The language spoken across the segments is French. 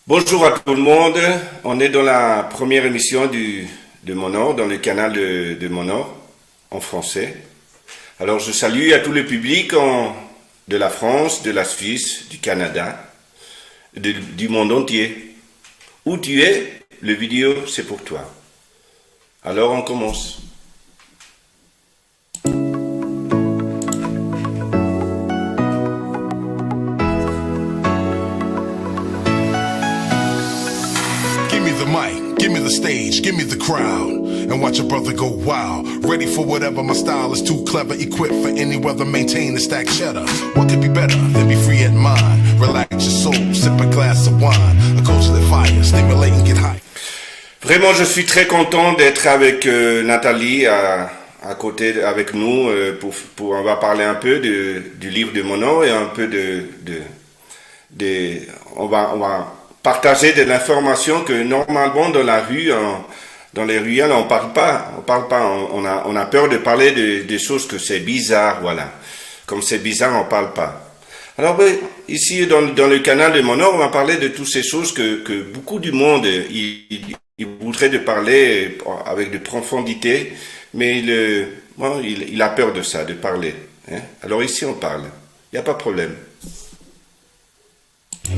Bonjour à tout le monde. On est dans la première émission de Monor, dans le canal de Monor, en français. Alors je salue à tout le public de la France, de la Suisse, du Canada, du monde entier. Où tu es, le vidéo c'est pour toi. Alors on commence. Give me the stage, give me the crowd, and watch a brother go wild. Ready for whatever, my style is too clever, equipped for any weather, maintain the stack cheddar. What could be better than be free at mind? Relax your soul, sip a glass of wine, a coachlit fire, stimulate and get high. Vraiment, je suis très content d'être avec Nathalie à côté avec nous. On va parler un peu du livre de Monor et un peu on va partager de l'information que normalement dans la rue, dans les ruelles, on parle pas. On a peur de parler des choses que c'est bizarre, voilà. Comme c'est bizarre, on parle pas. Alors ici dans le canal de Monor, on va parler de toutes ces choses que beaucoup du monde il voudrait de parler avec de profondité, mais il a peur de ça, de parler. Hein? Alors ici on parle, il n'y a pas de problème.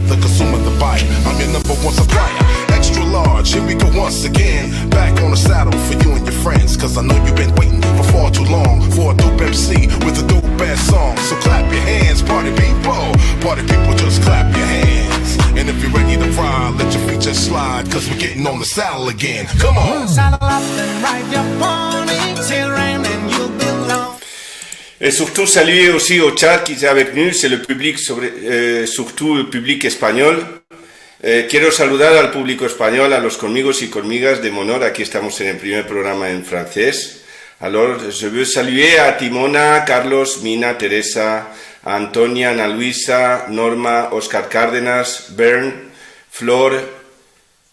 The consumer, the buyer, I'm your number one supplier. Extra large, here we go once again. Back on the saddle for you and your friends. Cause I know you've been waiting for far too long for a dope MC with a dope ass song. So clap your hands, party people just clap your hands. And if you're ready to ride, let your feet just slide. Cause we're getting on the saddle again. Come on! Saddle up and ride your pony till rain and you'll be alone. Et surtout saluer aussi au chat qui est avec nous, c'est le public, surtout el public español. Quiero saludar al público español, a los conmigos y conmigas de Monor. Aquí estamos en el primer programa en francés. Alors, je veux saluer a Timona, Carlos, Mina, Teresa, a Antonia, Ana Luisa, Norma, Oscar Cárdenas, Bern, Flor,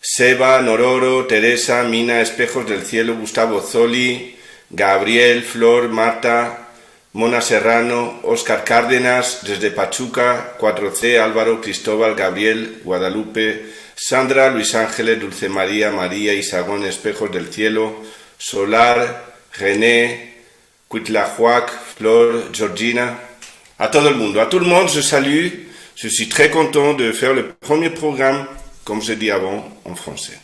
Seba, Nororo, Teresa, Mina, Espejos del Cielo, Gustavo Zoli, Gabriel, Flor, Marta, Mona Serrano, Oscar Cárdenas, desde Pachuca, 4C, Álvaro, Cristóbal, Gabriel, Guadalupe, Sandra, Luis Ángeles, Dulce María, María, Isagón, Espejos del Cielo, Solar, René, Cuitlahuac, Flor, Georgina, à tout le monde, je salue, je suis très content de faire le premier programme, comme je dis avant, en français.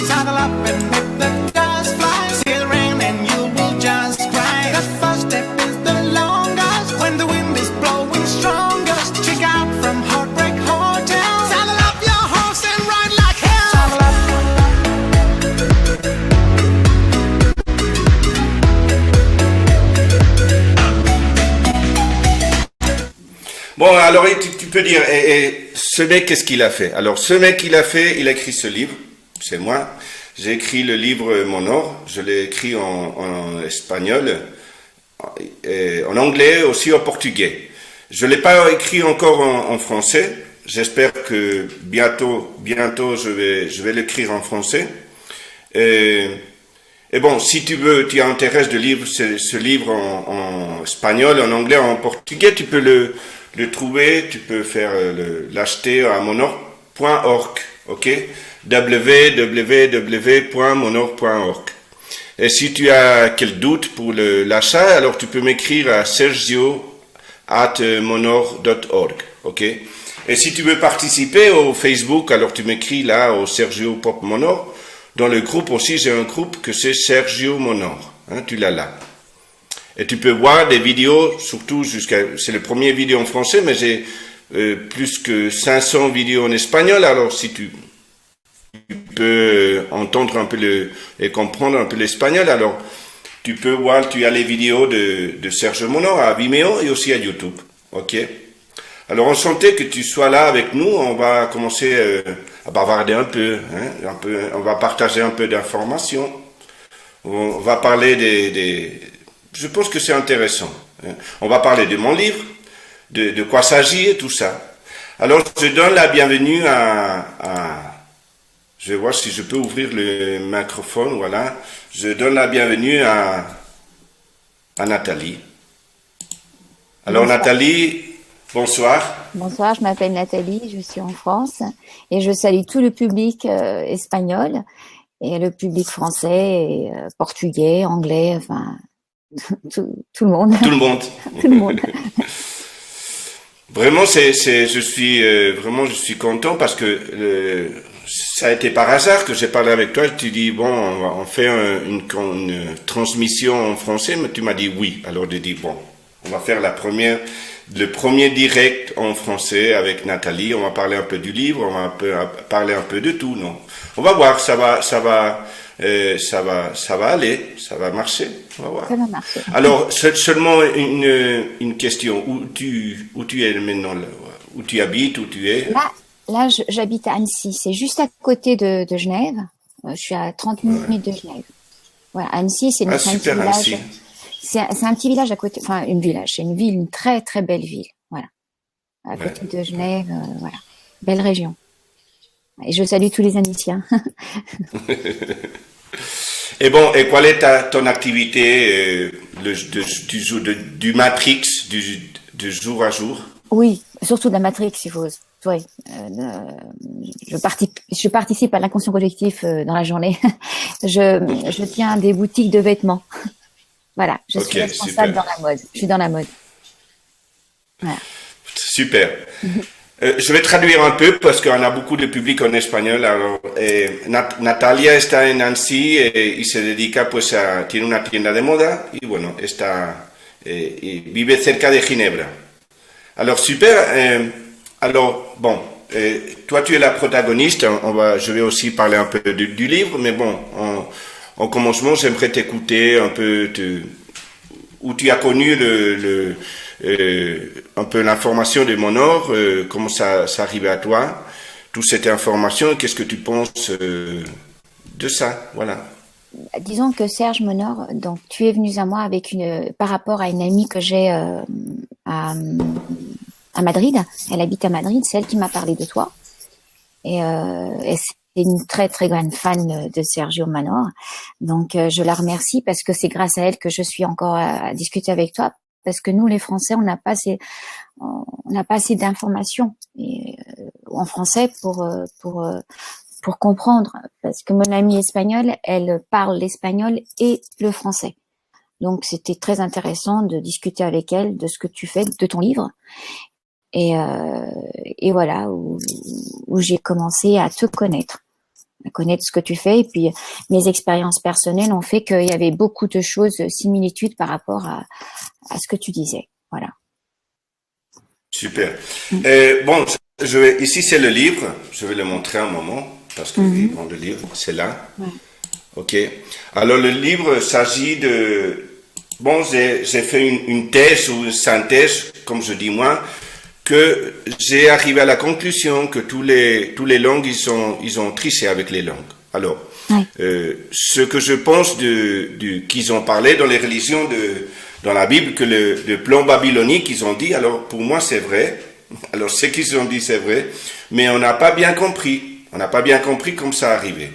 Saddle up and let the dust fly till rain and you will just cry. The first step is the longest when the wind is blowing strongest. Check out from Heartbreak Hotel. Saddle up your horse and ride like hell. Saddle up. Bon, alors tu peux dire, ce mec, qu'est-ce qu'il a fait? Alors, ce mec, il a écrit ce livre, c'est moi. J'ai écrit le livre Monor, je l'ai écrit en espagnol, en anglais, aussi en portugais. Je ne l'ai pas écrit encore en français. J'espère que bientôt, je vais l'écrire en français. Et bon, si tu t'intéresses de ce livre en espagnol, en anglais, en portugais, tu peux le trouver, tu peux l'acheter à monor.org, ok? www.monor.org. Et si tu as quel doute pour l'achat, alors tu peux m'écrire à sergio@monor.org, ok? Et si tu veux participer au Facebook, alors tu m'écris là au Sergio Pop Monor. Dans le groupe aussi, j'ai un groupe que c'est Sergio Monor, hein, tu l'as là. Et tu peux voir des vidéos, surtout c'est le premier vidéo en français, mais j'ai plus que 500 vidéos en espagnol, alors si tu peux entendre un peu et comprendre un peu l'espagnol, alors tu peux voir, tu as les vidéos de Sergio Monor à Vimeo et aussi à YouTube, ok? Alors enchanté que tu sois là avec nous, on va commencer à bavarder un peu, on va partager un peu d'informations, on va parler je pense que c'est intéressant, hein? On va parler de mon livre, de quoi s'agit et tout ça. Alors je donne la bienvenue je vais voir si je peux ouvrir le microphone, voilà. Je donne la bienvenue à Nathalie. Alors Nathalie, Bonsoir. Bonsoir, je m'appelle Nathalie, je suis en France et je salue tout le public espagnol et le public français et portugais, anglais, enfin tout le monde, Tout le monde. tout le monde. Vraiment, je suis content parce que ça a été par hasard que j'ai parlé avec toi. Tu dis bon, on fait une transmission en français, mais tu m'as dit oui. Alors j'ai dit bon, on va faire le premier direct en français avec Nathalie. On va parler un peu du livre, on va parler un peu de tout. Non, on va voir, ça va aller, ça va marcher. On va voir. Ça va marcher. Alors, seulement une question. Où tu es maintenant, là? Où tu habites, où tu es? Là, j'habite à Annecy, c'est juste à côté de Genève. Je suis à 30 minutes de Genève. Voilà, Annecy, c'est un petit super, village. Annecy. C'est un petit village à côté, enfin c'est une ville, une très très belle ville. Voilà, à côté de Genève, voilà, belle région. Et je salue tous les Annéciens. Et bon, et quelle est ton activité du Matrix, du jour à jour? Oui, surtout de la Matrix, il faut. Oui, je participe à l'inconscient collectif dans la journée. Je tiens des boutiques de vêtements. Voilà, je suis responsable super. dans la mode. Je suis dans la mode. Voilà. Super. Je vais traduire un peu parce qu'on a beaucoup de public en espagnol. Alors, Natalia está en Nancy y se dedica tiene una tienda de moda y bueno, y vive cerca de Ginebra. Alors super. Alors bon, toi tu es la protagoniste. Je vais aussi parler un peu du livre, mais bon, en commencement, j'aimerais t'écouter un peu où tu as connu un peu l'information de Monor, comment ça arrivait à toi, toute cette information, qu'est-ce que tu penses de ça, voilà. Disons que Serge Monor, donc tu es venu à moi par rapport à une amie que j'ai à Madrid. Elle habite à Madrid, c'est elle qui m'a parlé de toi. Et c'est une très très grande fan de Sergio Monor. Donc je la remercie parce que c'est grâce à elle que je suis encore à discuter avec toi. Parce que nous, les Français, on n'a pas assez d'informations en français pour comprendre. Parce que mon amie espagnole, elle parle l'espagnol et le français. Donc, c'était très intéressant de discuter avec elle de ce que tu fais, de ton livre. Et voilà, où j'ai commencé à te connaître ce que tu fais. Et puis, mes expériences personnelles ont fait qu'il y avait beaucoup de choses, similitudes par rapport à ce que tu disais. Voilà. Super. Bon, ici c'est le livre. Je vais le montrer un moment parce que le livre, c'est là. Ouais. Ok. Alors, le livre s'agit de... Bon, j'ai fait une thèse ou une synthèse, comme je dis moi, que j'ai arrivé à la conclusion que tous les langues, ils ont triché avec les langues. Alors, ce que je pense qu'ils ont parlé dans les religions dans la Bible, que le plan babylonique, ils ont dit, alors pour moi c'est vrai, alors ce qu'ils ont dit c'est vrai, mais on n'a pas bien compris. On n'a pas bien compris comment ça arrivait.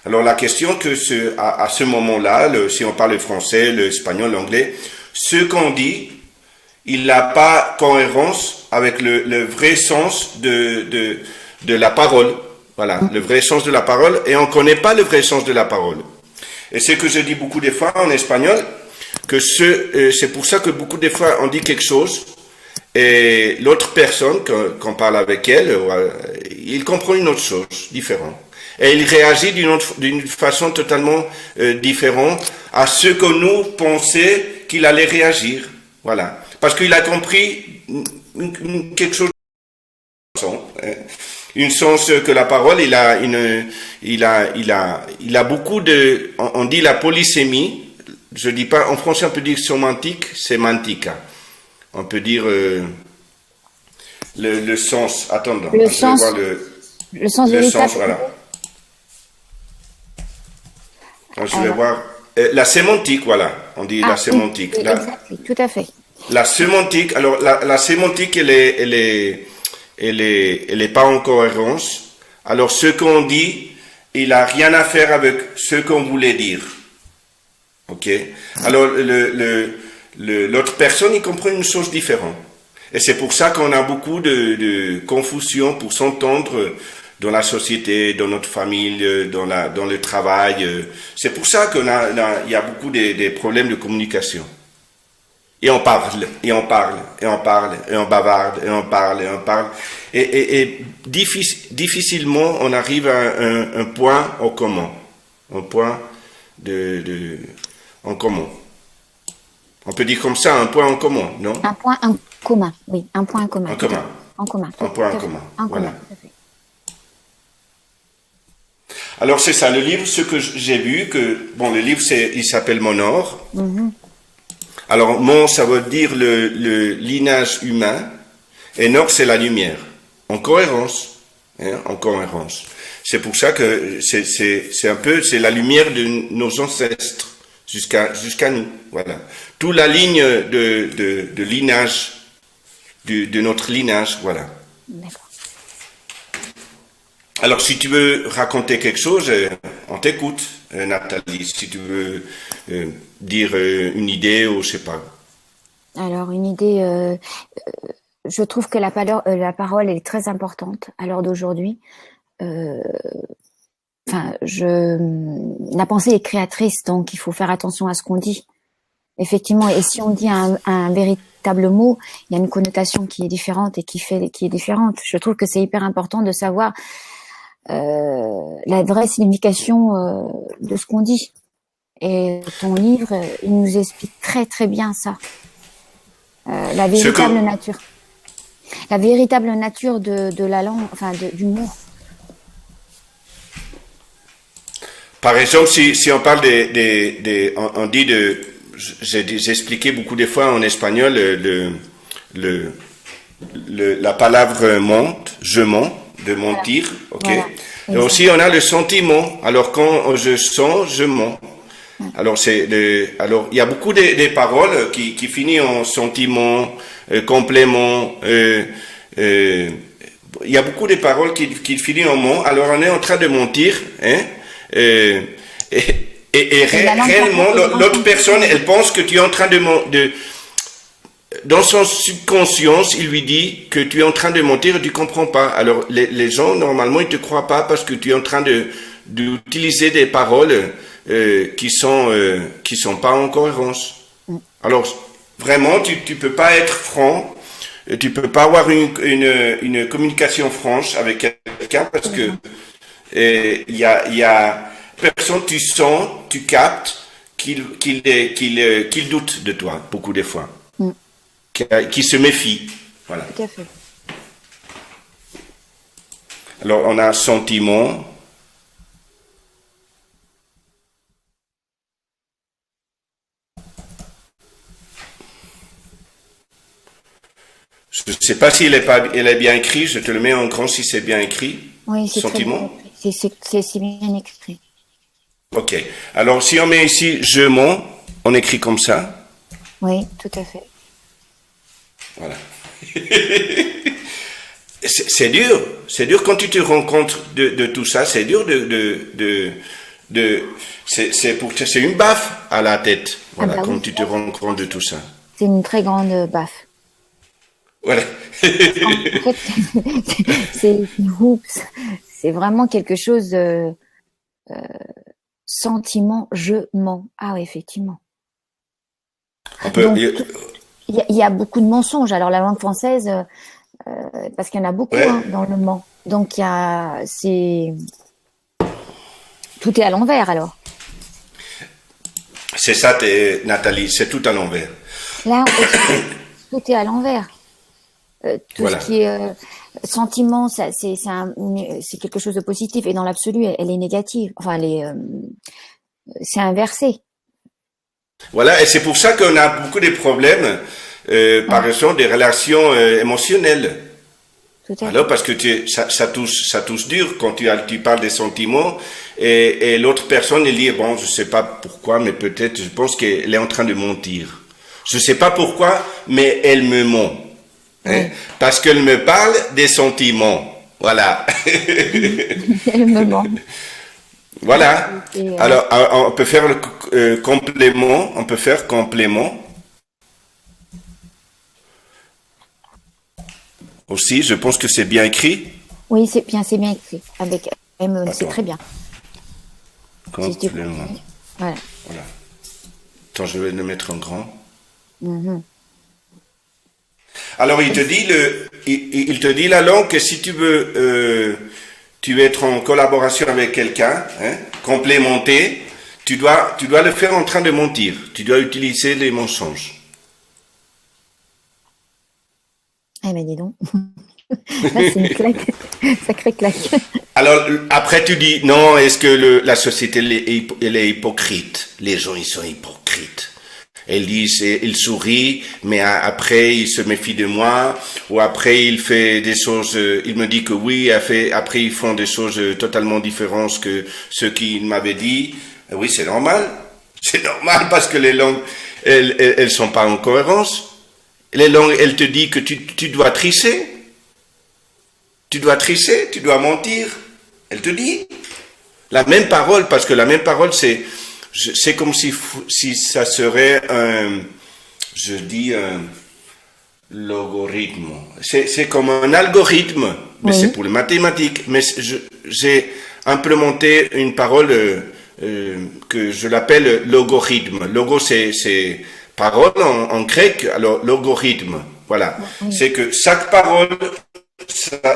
Alors la question que à ce moment-là, si on parle le français, l'espagnol, l'anglais, ce qu'on dit, il n'a pas cohérence avec le vrai sens de la parole. Voilà, le vrai sens de la parole, et on ne connaît pas le vrai sens de la parole. Et c'est que je dis beaucoup de fois en espagnol, que c'est pour ça que beaucoup de fois on dit quelque chose, et l'autre personne, qu'on parle avec elle, il comprend une autre chose, différente. Et il réagit d'une façon totalement différente à ce que nous pensions qu'il allait réagir. Voilà. Parce qu'il a compris quelque chose une sens que la parole, il a beaucoup de, on dit la polysémie, je dis pas, en français on peut dire sémantique, sémantica. On peut dire le sens, attendons, le sens, le sens véritable. Voilà. Alors, je vais voir, la sémantique, voilà, on dit la sémantique. Oui, exactement, tout à fait. La sémantique, alors la sémantique, elle est pas en cohérence. Alors ce qu'on dit, il a rien à faire avec ce qu'on voulait dire. Ok. Alors l'autre personne, il comprend une chose différente. Et c'est pour ça qu'on a beaucoup de confusion pour s'entendre dans la société, dans notre famille, dans le travail. C'est pour ça il y a beaucoup de problèmes de communication. Et on parle, et on parle, et on parle, et on bavarde, et on parle, et on parle. Et difficilement, on arrive à un point en commun. Un point en commun. On peut dire comme ça, un point en commun, non? Un point en commun, oui, un point en commun. En commun. En commun. Un point en commun. En Voilà. commun, tout à fait. Alors c'est ça, le livre, ce que j'ai vu, le livre, il s'appelle Monor. Alors, Mon, ça veut dire le lignage humain, et Nor, c'est la lumière. En cohérence. Hein, en cohérence. C'est pour ça que c'est la lumière de nos ancêtres, jusqu'à nous. Voilà. Toute la ligne de lignage, de notre lignage, voilà. D'accord. Alors, si tu veux raconter quelque chose, on t'écoute, Nathalie. Si tu veux dire une idée ou je sais pas. Alors, une idée, je trouve que la parole est très importante à l'heure d'aujourd'hui. La pensée est créatrice, donc il faut faire attention à ce qu'on dit. Effectivement, et si on dit un véritable mot, il y a une connotation qui est différente et qui est différente. Je trouve que c'est hyper important de savoir la vraie signification de ce qu'on dit. Et ton livre, il nous explique très très bien ça. La véritable nature. La véritable nature de la langue, enfin du mot. Par exemple, si on parle on dit j'ai expliqué beaucoup de fois en espagnol la palabra monte, je mens, de mentir, ok. Voilà. Et aussi on a le sentiment. Alors quand je sens, je mens. Alors il y a beaucoup de paroles qui finissent en sentiment, complément. Il y a beaucoup de paroles qui finissent en mot. Alors on est en train de mentir, hein. Et réellement, l'autre personne, elle pense que tu es en train dans son subconscience, il lui dit que tu es en train de mentir et tu comprends pas. Alors, les gens, normalement, ils te croient pas parce que tu es en train d'utiliser des paroles qui sont pas en cohérence. Alors, vraiment, tu peux pas être franc, tu peux pas avoir une communication franche avec quelqu'un parce que il y a personne, tu sens, tu captes qu'il doute de toi beaucoup de fois, qui se méfie. Voilà. Tout à fait. Alors on a sentiment. Je ne sais pas si elle est bien écrit, je te le mets en grand si c'est bien écrit. Oui, c'est sentiment. C'est bien écrit. Ok. Alors, si on met ici « je mens », on écrit comme ça. Oui, tout à fait. Voilà. C'est dur quand tu te rends compte de tout ça. C'est dur c'est une baffe à la tête. Voilà, quand tu te rends compte de tout ça. C'est une très grande baffe. Voilà. En fait, c'est vraiment quelque chose de sentiment, je mens. Ah oui, effectivement. Donc, il y a beaucoup de mensonges. Alors la langue française, parce qu'il y en a beaucoup dans le ment. Donc tout est à l'envers alors. C'est ça, Nathalie, c'est tout à l'envers. Là, tout est à l'envers. Tout ce qui est sentiment, c'est quelque chose de positif, et dans l'absolu, elle est négative. Enfin, c'est inversé. Voilà, et c'est pour ça qu'on a beaucoup de problèmes, par exemple, des relations émotionnelles. Alors, parce que ça touche dur quand tu parles des sentiments, et l'autre personne, elle dit, bon, je sais pas pourquoi, mais peut-être, je pense qu'elle est en train de mentir. Je sais pas pourquoi, mais elle me ment. Hein, parce qu'elle me parle des sentiments. Voilà. Elle me ment. Voilà. Alors, on peut faire le complément. On peut faire complément. aussi, je pense que c'est bien écrit. Oui, c'est bien écrit. Avec M, c'est Attends. très bien. Si tu Complément. Voilà. Voilà. Attends, je vais le mettre en grand. Alors, il te dit la langue que si tu veux être en collaboration avec quelqu'un, hein, complémenter, tu dois le faire en train de mentir. Tu dois utiliser les mensonges. Eh ben, dis donc. Là, c'est une claque. Sacrée claque. Alors, après, tu dis, non, est-ce que la société, elle est hypocrite? Les gens, ils sont hypocrites. Ils disent, il sourit, mais après, il se méfie de moi, ou après, il fait des choses, il me dit que oui, après, ils font des choses totalement différentes que ce qu'il m'avait dit. Oui, c'est normal. C'est normal parce que les langues, elles sont pas en cohérence. Les langues, elles te disent que tu dois tricher. Tu dois tricher, tu dois mentir. Elle te dit la même parole, parce que la même parole, c'est comme si ça serait un logarithme. C'est comme un algorithme, mais Oui. c'est pour les mathématiques. Mais j'ai implémenté une parole que je l'appelle logarithme. Logo, c'est parole en grec, alors logarithme. Voilà. C'est que chaque parole,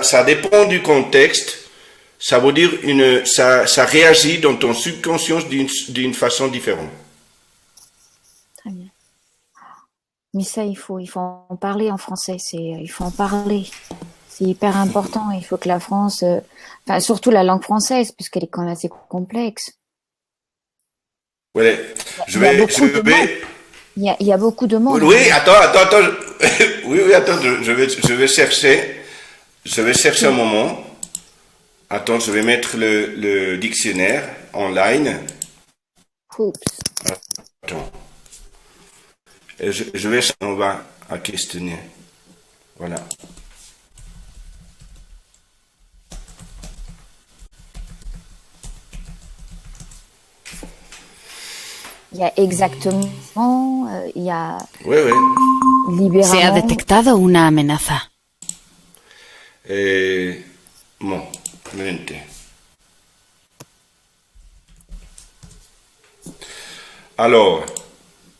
ça dépend du contexte. Ça veut dire ça réagit dans ton subconscient d'une façon différente. Très bien. Mais ça, il faut en parler en français. Il faut en parler. C'est hyper important. Il faut que la France, enfin, surtout la langue française, puisqu'elle est quand même assez complexe. Ouais. Il y a beaucoup de monde. Oui, attends. Oui, attends, je vais chercher. Je vais chercher un moment. Attends, je vais mettre le dictionnaire en ligne. Oups. Attends. Et on va à questionner. Voilà. Il y a exactement, il y a Oui. libéralement. Se ha detectado una amenaza. Bon, mente. Alors,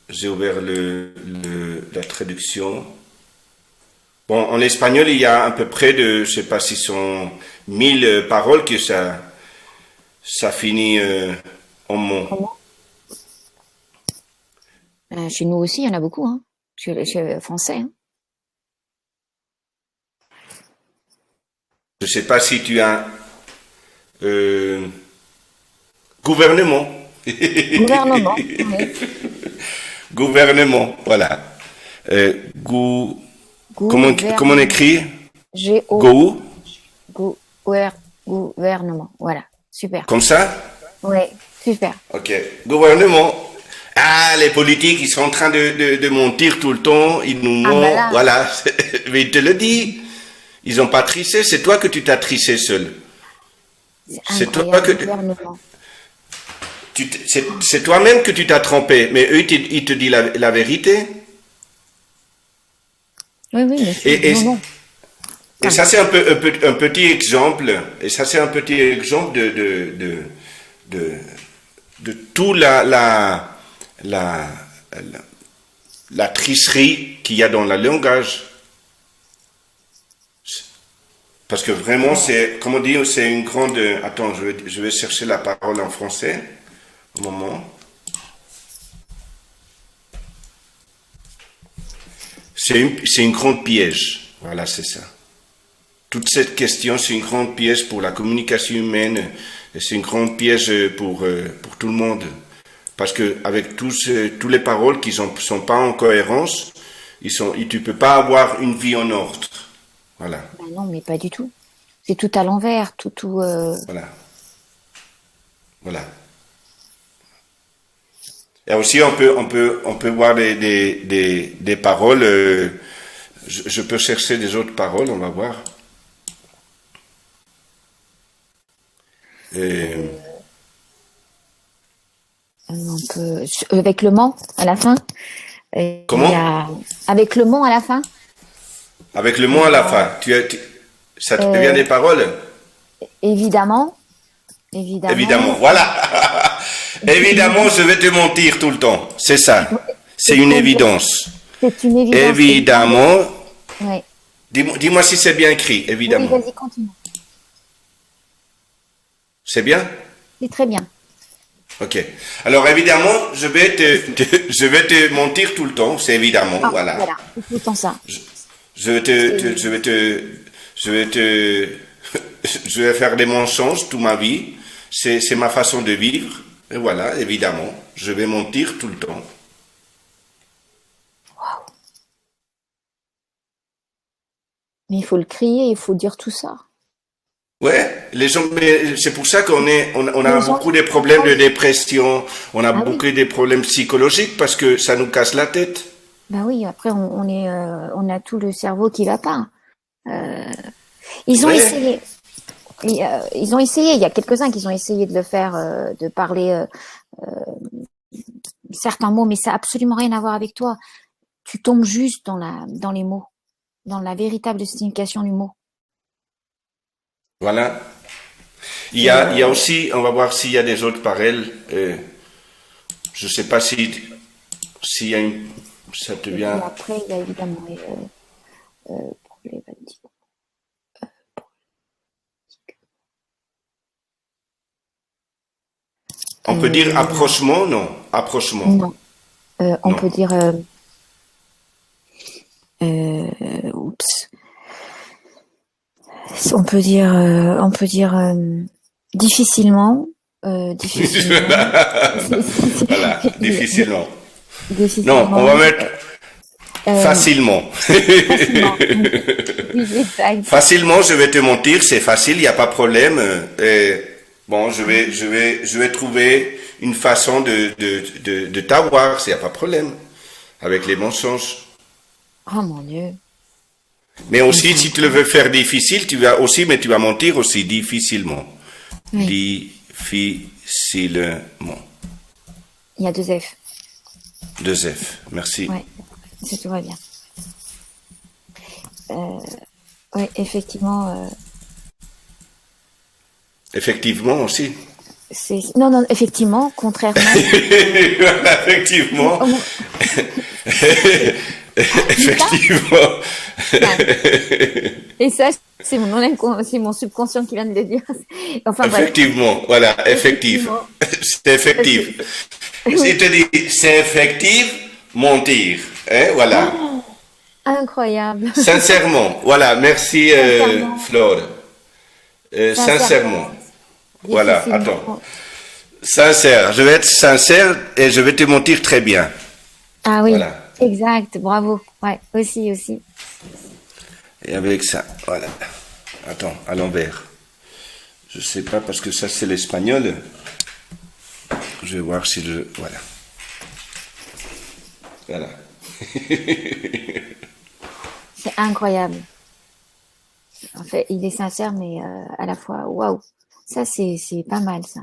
j'ai ouvert la traduction. Bon, en espagnol, il y a à peu près je sais pas si sont 1000 paroles que ça finit en mot. Chez nous aussi, il y en a beaucoup, hein. Chez les Français. Hein. Je sais pas si tu as gouvernement. Gouvernement. Oui. Gouvernement, voilà. Comment on écrit? G-O. Gouvernement. Voilà. Super. Comme ça? Oui, super. Ok. Gouvernement. Ah, les politiques, ils sont en train de mentir tout le temps. Ils nous mentent. Voilà. Voilà. Mais il te le dit. Ils n'ont pas triché. C'est toi que tu t'as triché seul. C'est toi que Gouvernement. c'est toi-même que tu t'as trompé. Mais eux, ils te disent la vérité. Oui, mais non. Et ça, c'est un petit exemple. Et ça, c'est un petit exemple de tout la tricherie qu'il y a dans le langage. Parce que vraiment, c'est, comme on dit, c'est une grande... Attends, je vais chercher la parole en français. Un moment. C'est une grande piège. Voilà, c'est ça. Toute cette question, c'est une grande piège pour la communication humaine. Et c'est une grande piège pour tout le monde. Parce que avec tous les paroles qui sont pas en cohérence, tu peux pas avoir une vie en ordre. Voilà. Ben non, mais pas du tout. C'est tout à l'envers, tout. Voilà. Et aussi, on peut voir des paroles. Je peux chercher des autres paroles, on va voir. On peut, avec le Mans à la fin. Comment? Avec le Mans à la fin. Avec le mot à la fin. Ça te vient des paroles? Évidemment. Évidemment. Évidemment, voilà. Évidemment, je vais te mentir tout le temps. C'est ça. C'est une évidence. C'est une évidence. Évidemment. Ouais. Dis-moi si c'est bien écrit, évidemment. Oui, vas-y, continue. C'est bien? C'est très bien. Ok. Alors évidemment, je vais te mentir tout le temps. C'est évidemment, voilà. Voilà, c'est tout le temps ça. Je vais faire des mensonges toute ma vie. C'est ma façon de vivre. Et voilà, évidemment, je vais mentir tout le temps. Mais il faut le crier, il faut dire tout ça. Ouais, les gens, mais c'est pour ça on a Les gens- beaucoup de problèmes de dépression, on a Ah oui. beaucoup de problèmes psychologiques parce que ça nous casse la tête. Bah oui, après on a tout le cerveau qui va pas. Ils ont Ouais. essayé. Ils ont essayé. Il y a quelques-uns qui ont essayé de le faire, de parler certains mots, mais ça a absolument rien à voir avec toi. Tu tombes juste dans les mots, dans la véritable signification du mot. Voilà. Il y a aussi, on va voir s'il y a des autres parallèles. Je sais pas s'il y a une, ça te Et vient. après, il y a évidemment problématique. On peut dire approchement, non? Approchement. Non. On Non. peut dire. Oups. On peut dire difficilement. Difficilement. Voilà, difficilement. Difficilement. Non, on va mettre facilement. Facilement. Oui, exact. Facilement, je vais te mentir, c'est facile, il n'y a pas de problème. Bon, je vais trouver une façon de t'avoir, il n'y a pas de problème. Avec les mensonges. Oh mon Dieu. Mais aussi, si tu le veux faire difficile, mais tu vas mentir aussi difficilement. Oui. Difficilement. Il y a 2 F. 2 F, merci. Ouais, ça tout va bien. Oui, effectivement. Effectivement aussi. Non, effectivement, contrairement. Voilà, effectivement. Effectivement. Et ça, c'est mon subconscient qui vient de le dire. Enfin bref. Effectivement, voilà, effectif. C'est effectif. Si tu dis c'est effectif, mentir. Hein, voilà. Incroyable. Sincèrement, voilà, merci Sincèrement. Flore. Sincèrement. Voilà, Difficilement. attends. Sincère, je vais être sincère et je vais te mentir très bien. Ah oui, Voilà. exact, bravo. Ouais, aussi. Et avec ça, voilà. Attends, à l'envers. Je sais pas parce que ça c'est l'espagnol. Je vais voir si je... Voilà. Voilà. C'est incroyable. En fait, il est sincère, mais à la fois, waouh. Ça, c'est pas mal, ça.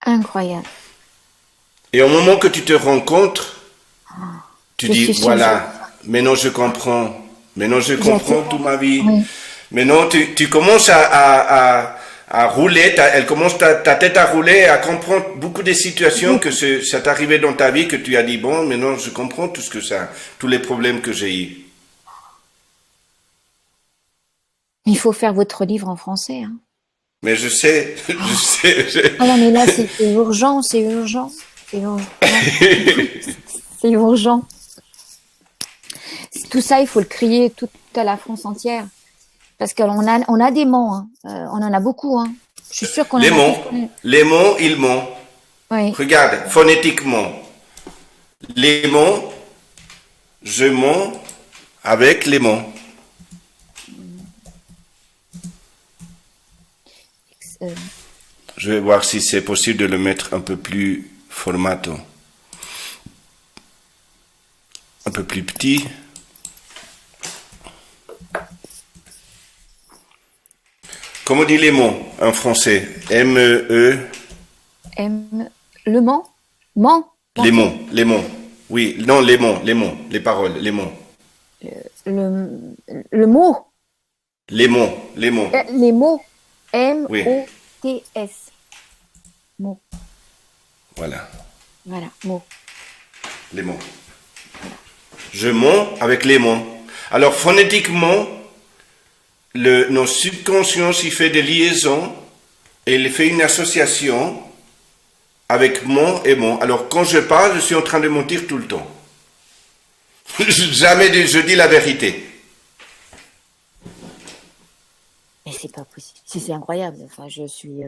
Incroyable. Et au moment que tu te rencontres, tu Je dis, suis sûre, voilà, maintenant je comprends. Maintenant je comprends toute ma vie. Oui. Maintenant tu commences à rouler, elle commence ta tête à rouler, à comprendre beaucoup de situations que ça t'est arrivé dans ta vie, que tu as dit, bon, maintenant je comprends tout ce que ça, tous les problèmes que j'ai eu. Il faut faire votre livre en français. Hein. Mais je sais. Ah non, mais là, c'est urgent. C'est urgent. Tout ça, il faut le crier toute à la France entière. Parce qu'on a des mots. Hein. On en a beaucoup. Hein. Je suis sûre qu'on en a tous. Les mots, ils mentent. Oui. Regarde, phonétiquement. Les mots, je mens avec les mots. Je vais voir si c'est possible de le mettre un peu plus formato. Un peu plus petit. Comment on dit les mots en français? M-E... Le Mans. Mans. Les mots. Oui, non, les mots, les paroles, les mots. Le mot, Les mots, les mots. les mots, Oui. M-O-T-S. Mots, Voilà, voilà, mots. les mots. Je mens avec les mots. Alors, phonétiquement, nos subconscients, il fait des liaisons et il fait une association avec mon et mon. Alors, quand je parle, je suis en train de mentir tout le temps. Jamais je dis la vérité. Mais c'est pas possible. Si, c'est incroyable. Enfin, je suis.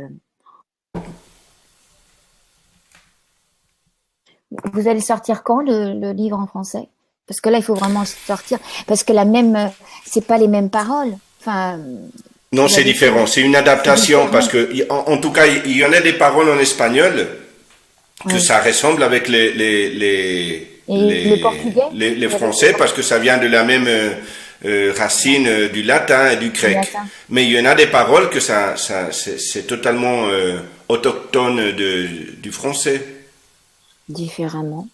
Vous allez sortir quand le livre en français? Parce que là, il faut vraiment sortir. Parce que c'est pas les mêmes paroles. Enfin. Non, c'est différent. C'est une adaptation parce que, en tout cas, il y en a des paroles en espagnol que Oui. ça ressemble avec le portugais les français parce que ça vient de la même racine du latin et du grec. latin. Mais il y en a des paroles que c'est totalement autochtone du français, Différemment.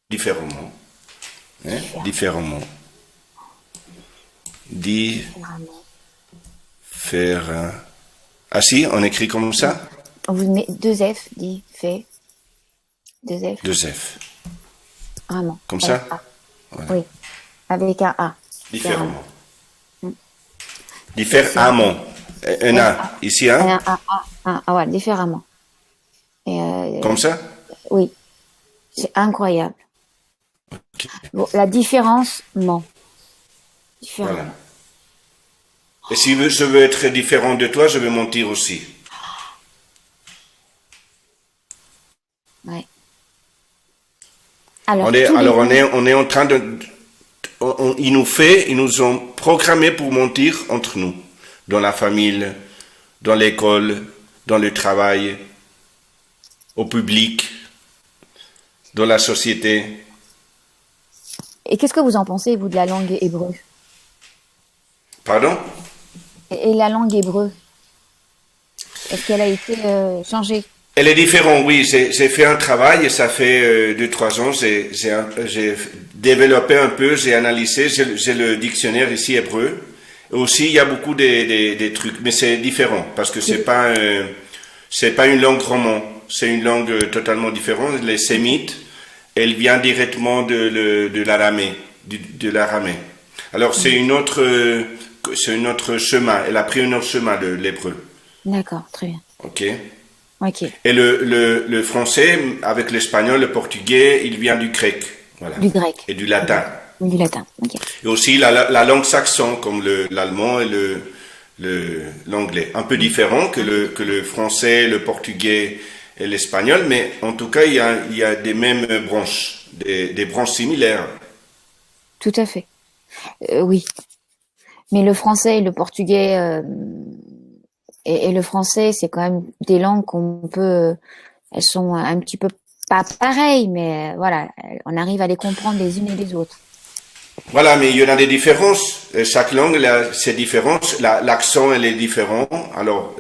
différemment. Hein? Différemment. Différemment. Ah si, on écrit comme ça? On vous met 2 F, dit, fait. 2 F. 2 F. Vraiment. Comme Avec ça? A. Voilà. Oui. Avec un A. Différemment. Différemment. Un A. Ici, hein? Ouais, différemment. Et, Comme ça? oui. C'est incroyable. Ok. Bon, la différence, ment. Différemment. Voilà. Et si je veux être différent de toi, je vais mentir aussi. Ouais. Alors, On est en train de... Ils nous ont programmés pour mentir entre nous. Dans la famille, dans l'école, dans le travail, au public, dans la société. Et qu'est-ce que vous en pensez, vous, de la langue hébreu? Pardon? Et la langue hébreu? Est-ce qu'elle a été changée? Elle est différente, oui. J'ai fait un travail et ça fait 2-3 ans. J'ai développé un peu, j'ai analysé. J'ai le dictionnaire ici hébreu. Aussi, il y a beaucoup des trucs, mais c'est différent parce que c'est pas une langue roman. C'est une langue totalement différente. Les sémites, elle vient directement de l'aramée, de l'aramée. Alors c'est un autre chemin. Elle a pris un autre chemin, l'hébreu. D'accord, très bien. Ok. Ok. Et le français, avec l'espagnol, le portugais, il vient du grec. Voilà. Du grec. Et du latin. Du latin, ok. Et aussi la langue saxon, comme l'allemand et l'anglais. Un peu différent que le français, le portugais et l'espagnol, mais en tout cas, il y a des mêmes branches, des branches similaires. Tout à fait. Oui. Mais le français et le portugais et le français, c'est quand même des langues qu'on peut... elles sont un petit peu pas pareilles, mais voilà, on arrive à les comprendre les unes et les autres. Voilà, mais il y en a des différences. Chaque langue, c'est différent. L'accent, elle est différent. Alors,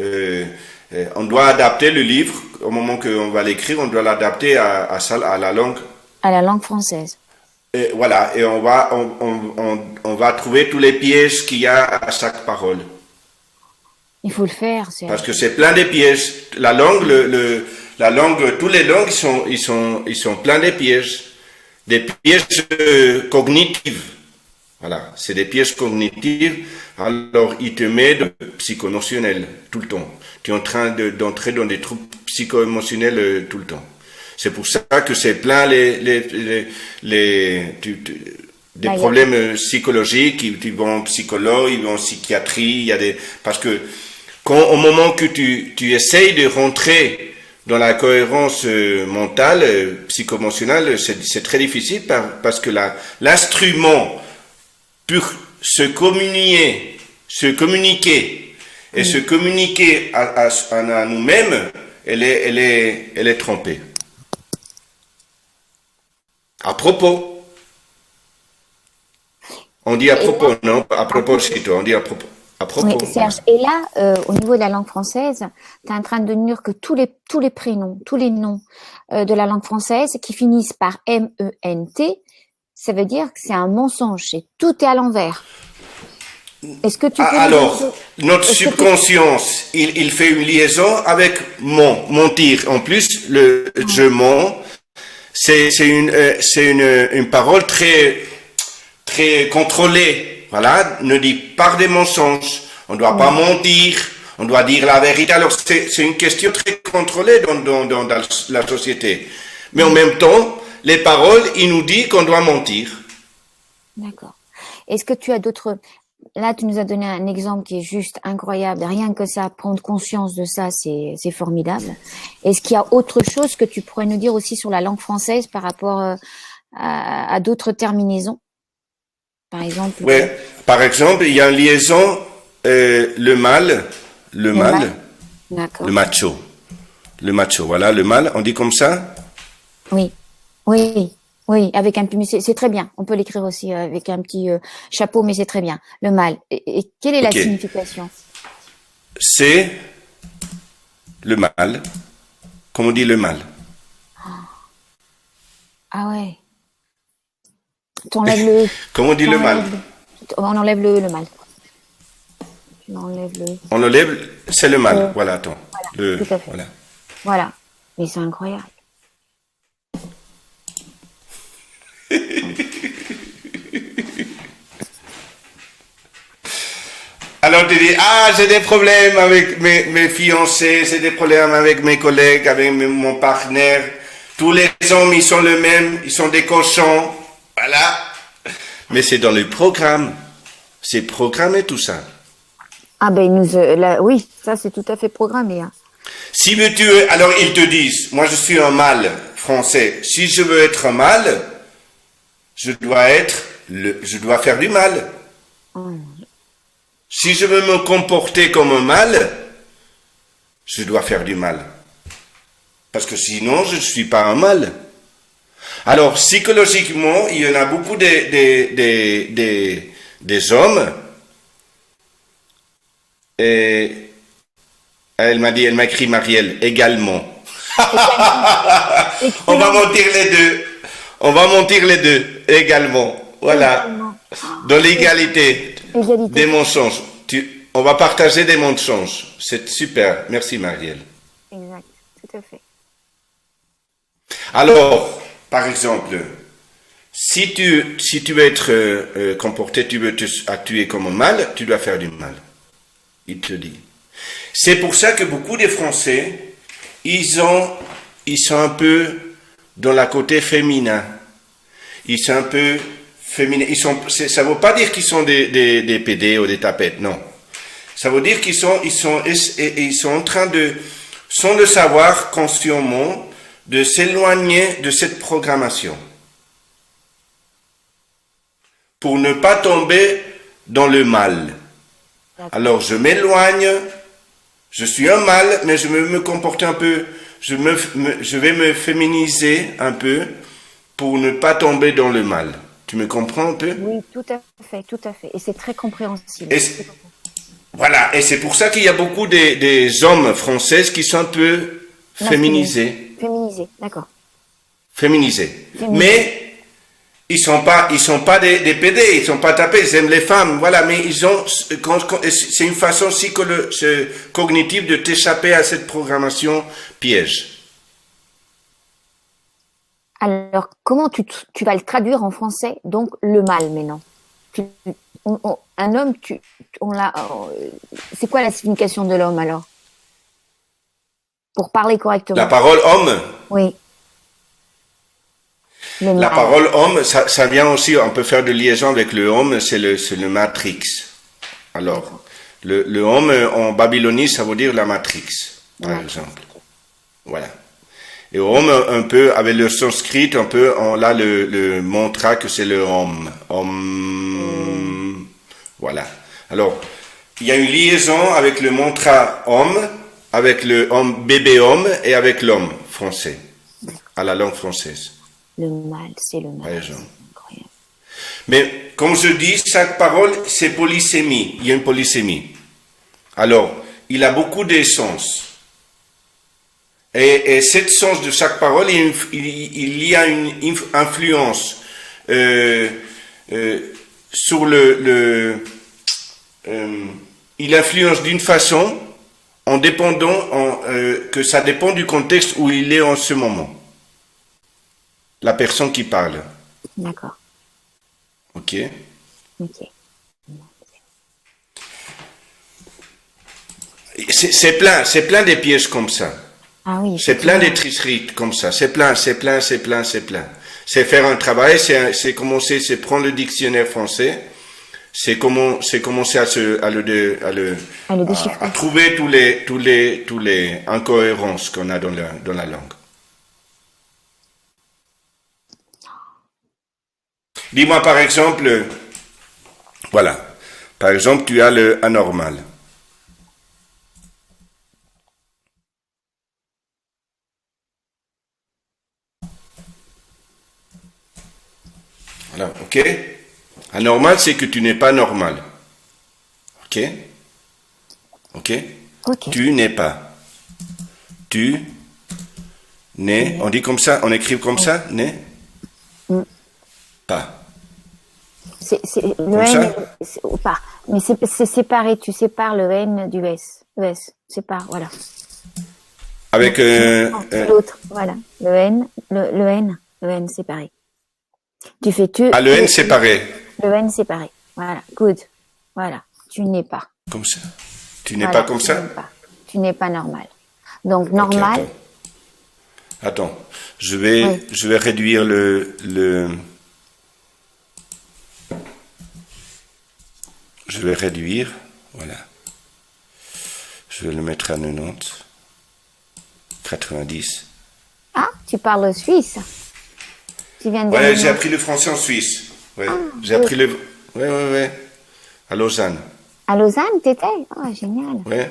on doit adapter le livre. Au moment qu'on va l'écrire, on doit l'adapter à la langue. À la langue française. Et voilà, et on va trouver tous les pièges qu'il y a à chaque parole. Il faut le faire. Parce que c'est plein de pièges. La langue, tous les langues, ils sont pleins de pièges. Des pièges cognitifs. Voilà, c'est des pièges cognitifs. Alors, il te met de psycho-émotionnel tout le temps. Tu es en train d'entrer dans des troubles psycho-émotionnels tout le temps. C'est pour ça que c'est plein des problèmes psychologiques. Ils vont en psychologue, ils vont en psychiatrie. Parce que au moment que tu essayes de rentrer dans la cohérence mentale, psycho-émotionnelle, c'est très difficile parce que l'instrument pour se communiquer et se communiquer à nous-mêmes, elle est trompée. À propos. On dit à propos, non? À propos, on dit à propos. à propos. Oui, Serge. Et là, au niveau de la langue française, tu es en train de dire que tous les prénoms, tous les noms de la langue française qui finissent par M-E-N-T, ça veut dire que c'est un mensonge. Tout est à l'envers. Est-ce que tu peux Alors, notre est-ce que tu- subconscience, il fait une liaison avec mentir. En plus, le je mens, c'est une parole très très contrôlée. Voilà, ne dit pas des mensonges. On ne doit pas mentir. On doit dire la vérité. Alors, c'est une question très contrôlée dans la société. Mais en même temps, les paroles, il nous dit qu'on doit mentir. D'accord. Est-ce que tu as d'autres... Là, tu nous as donné un exemple qui est juste incroyable. Rien que ça, prendre conscience de ça, c'est formidable. Est-ce qu'il y a autre chose que tu pourrais nous dire aussi sur la langue française par rapport à d'autres terminaisons? Par exemple, Ouais. Par exemple, il y a une liaison, le mâle, D'accord. le macho. Le macho, voilà, le mâle, on dit comme ça? Oui, oui, oui, avec un petit, c'est très bien. On peut l'écrire aussi avec un petit chapeau, mais c'est très bien. Le mâle. Et quelle est la Ok. signification? C'est le mâle. Comment on dit le mâle? Ah ouais. T'enlèves le. Comment on dit le mâle? On enlève le mal. Tu enlèves le. On le lève, c'est le mâle. Voilà, attends. Le, tout à fait. voilà. Voilà. Mais c'est incroyable. Alors tu dis, j'ai des problèmes avec mes fiancés, j'ai des problèmes avec mes collègues, avec mon partenaire. Tous les hommes, ils sont les mêmes, ils sont des cochons. Voilà. Mais c'est dans le programme. C'est programmé tout ça. Ah ben oui, ça c'est tout à fait programmé. Hein. Si alors ils te disent, moi je suis un mâle français. Si je veux être un mâle, je dois faire du mal. Si je veux me comporter comme un mâle, je dois faire du mal. Parce que sinon, je ne suis pas un mâle. Alors, psychologiquement, il y en a beaucoup des hommes. Et elle m'a écrit Marielle, également. On va mentir les deux. On va mentir les deux, également. Voilà. Dans l'égalité. Des mensonges. On va partager des mensonges. C'est super. Merci, Marielle. Exact, tout à fait. Alors, par exemple, si tu veux être comporté, tu veux actuer comme un mâle, tu dois faire du mal. Il te dit. C'est pour ça que beaucoup de Français, ils sont un peu dans la côté féminin. Ils sont un peu féminins. Ça ne veut pas dire qu'ils sont des PD ou des tapettes, non. Ça veut dire qu'ils sont en train de, sans le savoir consciemment, de s'éloigner de cette programmation. Pour ne pas tomber dans le mal. Alors je m'éloigne, je suis un mâle, mais je vais me comporter un peu, je vais me féminiser un peu pour ne pas tomber dans le mal. Tu me comprends un peu? Oui, tout à fait, tout à fait. Et c'est très compréhensible. Voilà, et c'est pour ça qu'il y a beaucoup des hommes français qui sont un peu féminisés. Féminisés, d'accord. Féminisés. Mais ils sont pas des PD, ils sont pas tapés, ils aiment les femmes, voilà, mais c'est une façon cognitive de t'échapper à cette programmation piège. Alors, comment tu vas le traduire en français, donc le mal maintenant? Un homme, c'est quoi la signification de l'homme alors? Pour parler correctement. La parole homme? Oui. La parole homme, ça vient aussi, on peut faire de liaison avec le homme, c'est le matrix. Alors, le homme en babylonie, ça veut dire la matrix, par exemple. Voilà. Et homme, un peu, avec le sanskrit, on a le mantra que c'est le homme. Om. Voilà. Alors, il y a une liaison avec le mantra homme, avec le homme, bébé homme, et avec l'homme français, à la langue française. Le mal, c'est le mal. Par exemple. Mais comme je dis, chaque parole, c'est polysémie. Il y a une polysémie. Alors, il a beaucoup de sens. Et cet sens de chaque parole, il y a une influence sur il influence d'une façon en dépendant que ça dépend du contexte où il est en ce moment. La personne qui parle. D'accord. Ok. Ok. C'est plein des pièges comme ça. Ah oui. C'est plein de tricheries comme ça. C'est plein. C'est faire un travail, c'est commencer, c'est prendre le dictionnaire français, c'est commencer à trouver tous les incohérences qu'on a dans la langue. Dis-moi par exemple, voilà, par exemple tu as le anormal. Voilà, ok. Anormal, c'est que tu n'es pas normal. Ok. Ok. Ok. Tu n'es pas. Tu n'es. On dit comme ça, on écrit comme ça, n'est pas. Le N, ou pas. Mais c'est séparé. Tu sépares le N du S. Le S, sépare, voilà. Avec l'autre, voilà. Le N séparé. Tu fais tu. Ah, le N séparé. Le N séparé. Voilà. Good. Voilà. Tu n'es pas. Comme ça. Tu n'es pas comme ça. Tu n'es pas normal. Donc normal. Okay, attends. Je vais réduire le. Je vais réduire. Voilà. Je vais le mettre à 90. 90. Ah, tu parles suisse. Tu viens de ouais, j'ai appris le français en Suisse. Ouais. J'ai appris le. Ouais. À Lausanne. À Lausanne, t'étais? Oh, génial. Ouais.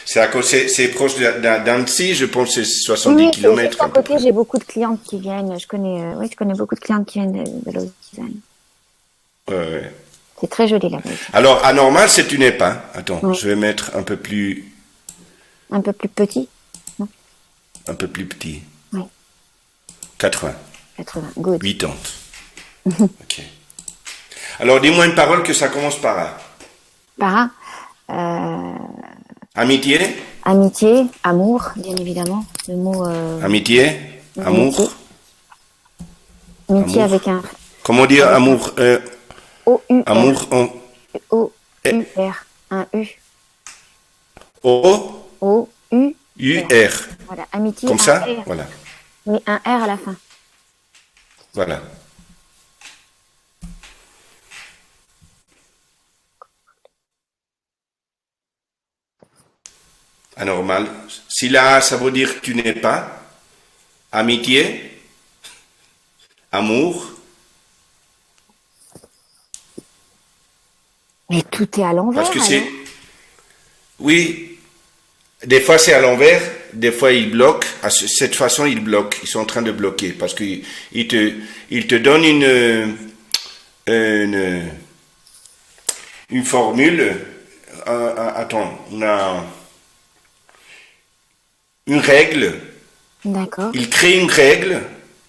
C'est à côté, c'est proche d'Annecy, je pense que c'est 70 km. À côté, j'ai beaucoup de clientes qui viennent. Je connais beaucoup de clientes qui viennent de Lausanne. Ouais. C'est très joli là-bas. Alors, anormal, c'est tu n'es pas. Attends, je vais mettre un peu plus. Un peu plus petit? Non. Un peu plus petit. Oui. 80. 80, good. 80. Ok. Alors, dis-moi une parole que ça commence par A. Par A. Amitié. Amitié, amour, bien évidemment. Le mot. Amitié, amour. Amitié avec un. Comment dire amour O-U-R. Amour en. O-U-R. Un U. O. O-U. U-R. Voilà, amitié. Comme ça, R. voilà. Oui, un R à la fin. Voilà. Anormal. Si la A, ça veut dire tu n'es pas. Amitié. Amour. Mais tout est à l'envers. Parce que c'est. Oui. Des fois c'est à l'envers. Des fois ils bloquent. À cette façon ils bloquent. Ils sont en train de bloquer. Parce qu'ils te donnent une formule. Attends. On a une règle. D'accord. Il crée une règle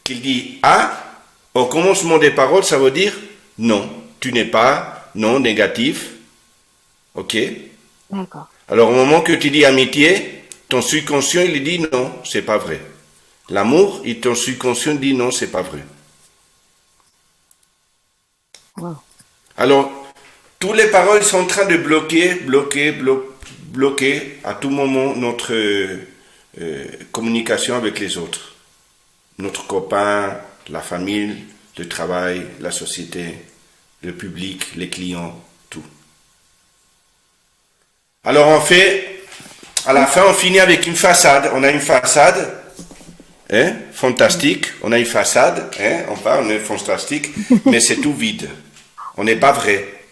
qu'il dit A. Au commencement des paroles, ça veut dire non. Tu n'es pas. Non, négatif. Ok. D'accord. Alors au moment que tu dis amitié, ton subconscient il dit non, c'est pas vrai. L'amour, ton subconscient dit non, c'est pas vrai. Wow. Alors, toutes les paroles sont en train de bloquer à tout moment notre communication avec les autres. Notre copain, la famille, le travail, la société, le public, les clients, tout. Alors on fait, à la fin on finit avec une façade. On a une façade, hein, fantastique. On a une façade, hein, on est fantastique, mais c'est tout vide. On n'est pas vrai.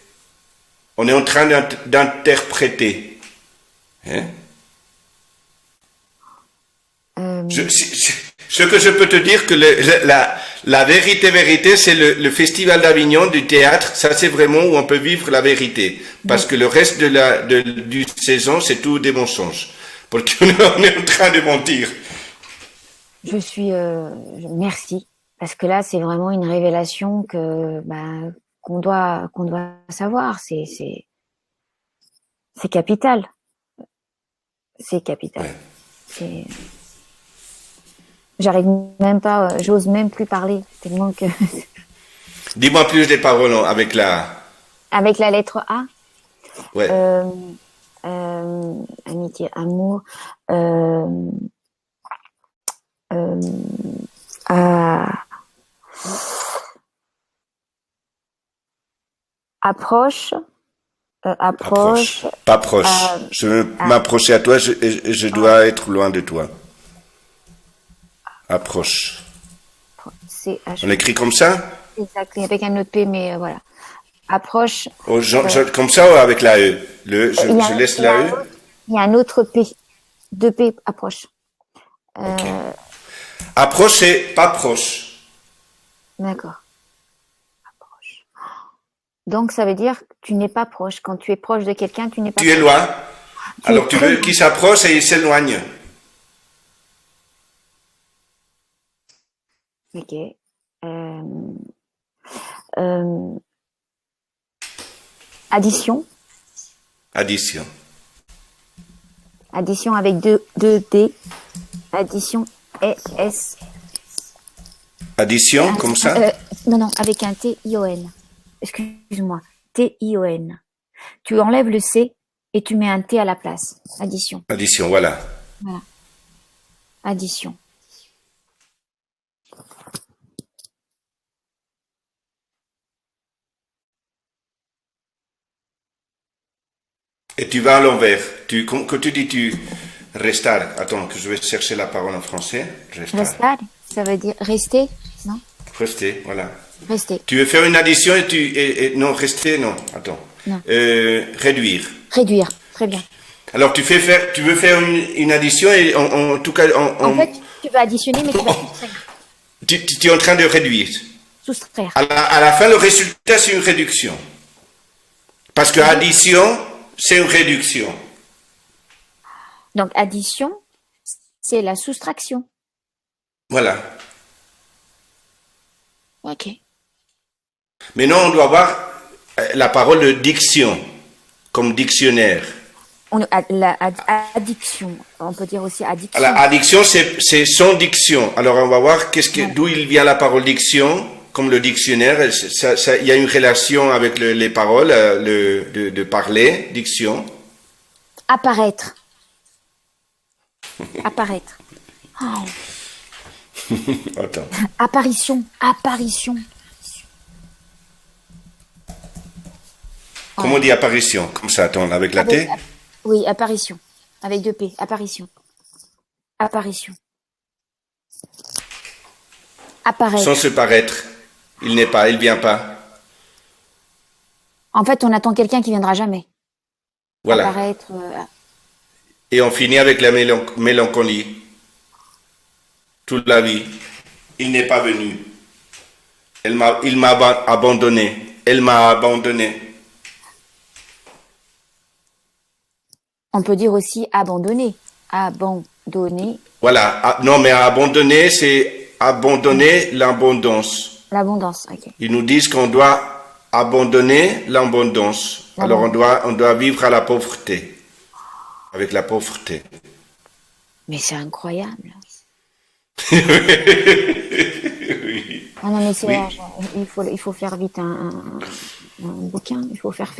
On est en train d'interpréter. Hein. Ce que je peux te dire que La vérité, c'est le Festival d'Avignon du théâtre. Ça, c'est vraiment où on peut vivre la vérité. Parce que le reste du saison, c'est tout des mensonges. Parce qu'on est en train de mentir. Je suis merci parce que là c'est vraiment une révélation qu'on doit savoir. C'est capital. C'est capital. Ouais. J'arrive même pas, j'ose même plus parler tellement que. Dis-moi plus des paroles avec la. Avec la lettre A. Ouais. Amitié, amour. Approche. Approche. Pas proche. Je veux m'approcher à toi, je dois être loin de toi. Approche. On écrit comme ça? Exact, avec un autre P, mais voilà. Approche. Comme ça ou avec la E? Je laisse la E? Il y a un autre P. Deux P, approche. Ok. Approche, c'est pas proche. D'accord. Approche. Donc, ça veut dire que tu n'es pas proche. Quand tu es proche de quelqu'un, tu n'es pas proche. Tu es loin. Alors, tu veux qu'il s'approche et il s'éloigne. Ok. Addition. Addition. Addition avec deux D. Addition S. Addition, comme ça? Non, avec un T-I-O-N. Excuse-moi. T-I-O-N. Tu enlèves le C et tu mets un T à la place. Addition. Addition, voilà. Voilà. Addition. Et tu vas à l'envers. Quand tu dis tu restar. Attends, que je vais chercher la parole en français. Restar, ça veut dire rester, non? Rester, voilà. Rester. Tu veux faire une addition non, rester, non. Attends. Non. Réduire. Réduire, très bien. Alors tu veux faire une addition et en tout cas... En fait, tu vas additionner, mais tu vas soustraire. Tu es en train de réduire. Soustraire. À la fin, le résultat, c'est une réduction. Parce que addition, c'est une réduction. Donc, addition, c'est la soustraction. Voilà. Ok. Maintenant, on doit avoir la parole de diction, comme dictionnaire. Addiction, on peut dire aussi addiction. La addiction, c'est son diction. Alors, on va voir d'où il vient la parole diction, comme le dictionnaire. Il y a une relation avec les paroles, de parler, diction. Apparaître. Apparaître. Oh. Attends. Apparition. Comment on dit apparition? Comme ça, attends, avec la T? Oui, apparition. Avec deux P. Apparition. Apparition. Apparaître. Sans se paraître. Il vient pas. En fait, on attend quelqu'un qui viendra jamais. Voilà. Apparaître. Et on finit avec la mélancolie. Toute la vie. Il n'est pas venu. Il m'a abandonné. Elle m'a abandonné. On peut dire aussi abandonner. Abandonner. Voilà. Non, mais abandonner, c'est abandonner l'abondance. L'abondance, ok. Ils nous disent qu'on doit abandonner l'abondance. Alors on doit vivre à la pauvreté. Avec la pauvreté. Mais c'est incroyable. Oui. Ah non, mais c'est Oui. il faut faire vite un bouquin. Il faut faire.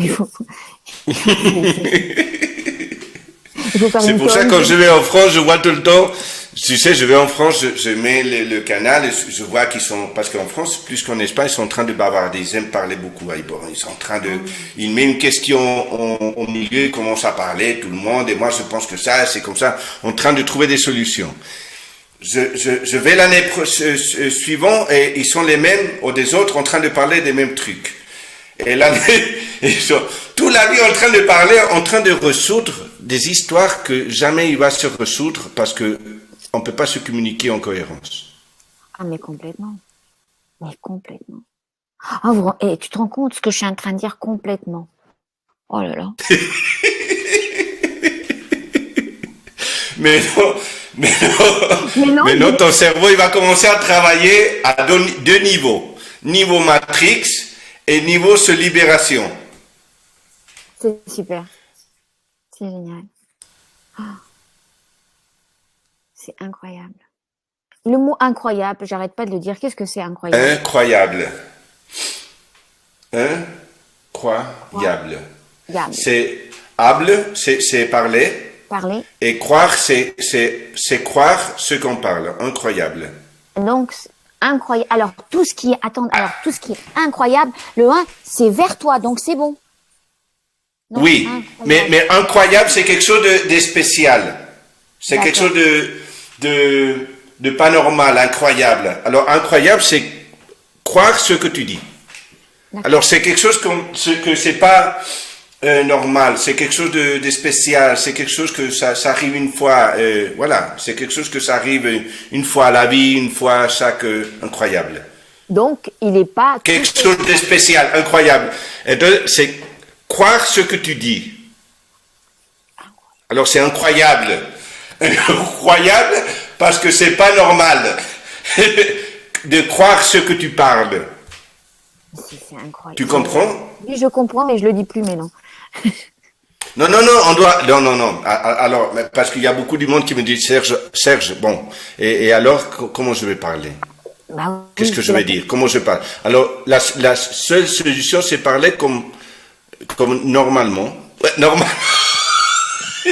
C'est pour ça que quand je vais en France, je vois tout le temps, tu sais, je vais en France, je mets le canal, et je vois qu'ils sont, parce qu'en France, plus qu'en Espagne, ils sont en train de bavarder, ils aiment parler beaucoup. Ils sont en train ils mettent une question au milieu, ils commencent à parler, tout le monde, et moi je pense que ça, c'est comme ça, en train de trouver des solutions. Je vais l'année suivante, et ils sont les mêmes, ou des autres, en train de parler des mêmes trucs. Et l'année, ils sont toute la vie en train de parler, en train de résoudre des histoires que jamais il va se résoudre parce que on peut pas se communiquer en cohérence. Ah, mais complètement. Mais complètement. Ah, tu te rends compte ce que je suis en train de dire complètement. Oh là là. Mais non, Mais non, ton cerveau, il va commencer à travailler à deux niveaux. Niveau matrix et niveau se libération. c'est super. C'est génial. Ah, c'est incroyable. Le mot incroyable, j'arrête pas de le dire. Qu'est-ce que c'est incroyable? Incroyable. Incroyable. Regarde, C'est hable, c'est parler. parler. Et croire, c'est croire ce qu'on parle. Incroyable. Donc, incroyable. Alors, tout ce qui est incroyable, le 1, c'est vers toi, donc c'est bon. Non, Oui, incroyable. mais incroyable, c'est quelque chose de spécial. C'est quelque chose de pas normal, incroyable. Alors, incroyable, c'est croire ce que tu dis. D'accord. Alors, c'est quelque chose que c'est pas normal, c'est quelque chose de spécial, c'est quelque chose que ça arrive une fois, voilà, c'est quelque chose que ça arrive une fois à la vie, une fois à chaque incroyable. Donc, il n'est pas... Quelque chose de spécial, incroyable. Et deux, c'est croire ce que tu dis. Alors c'est incroyable. Incroyable parce que c'est pas normal de croire ce que tu parles. C'est incroyable. Tu comprends? Oui, je comprends, mais je le dis plus maintenant. Non, on doit... Non. Alors, parce qu'il y a beaucoup du monde qui me dit, Serge, bon, et alors, comment je vais parler? Bah oui, Qu'est-ce que je vais dire? Comment je parle? Alors, la seule solution, c'est parler comme normalement. Ouais, normalement. C'est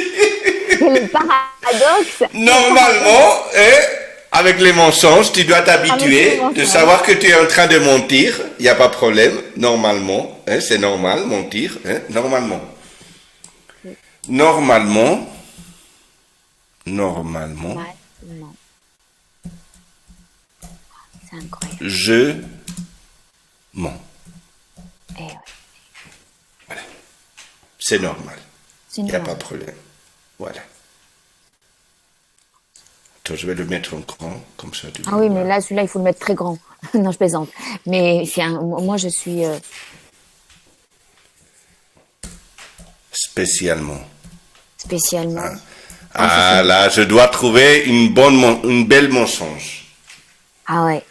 le paradoxe. Normalement, avec les mensonges, tu dois Avec les t'habituer mensonges. de savoir que tu es en train de mentir. Il n'y a pas de problème. Normalement, c'est normal, mentir. Normalement. Normalement. Ouais, non. C'est incroyable. Je mens. Eh ouais, C'est normal. c'est Il n'y a normal. pas de problème. Voilà. Attends, je vais le mettre en grand, comme ça. Ah oui, mais là, celui-là, il faut le mettre très grand. Non, je plaisante. Mais moi, je suis... Spécialement. spécialement... Ah là, je dois trouver une belle mensonge. Ah ouais,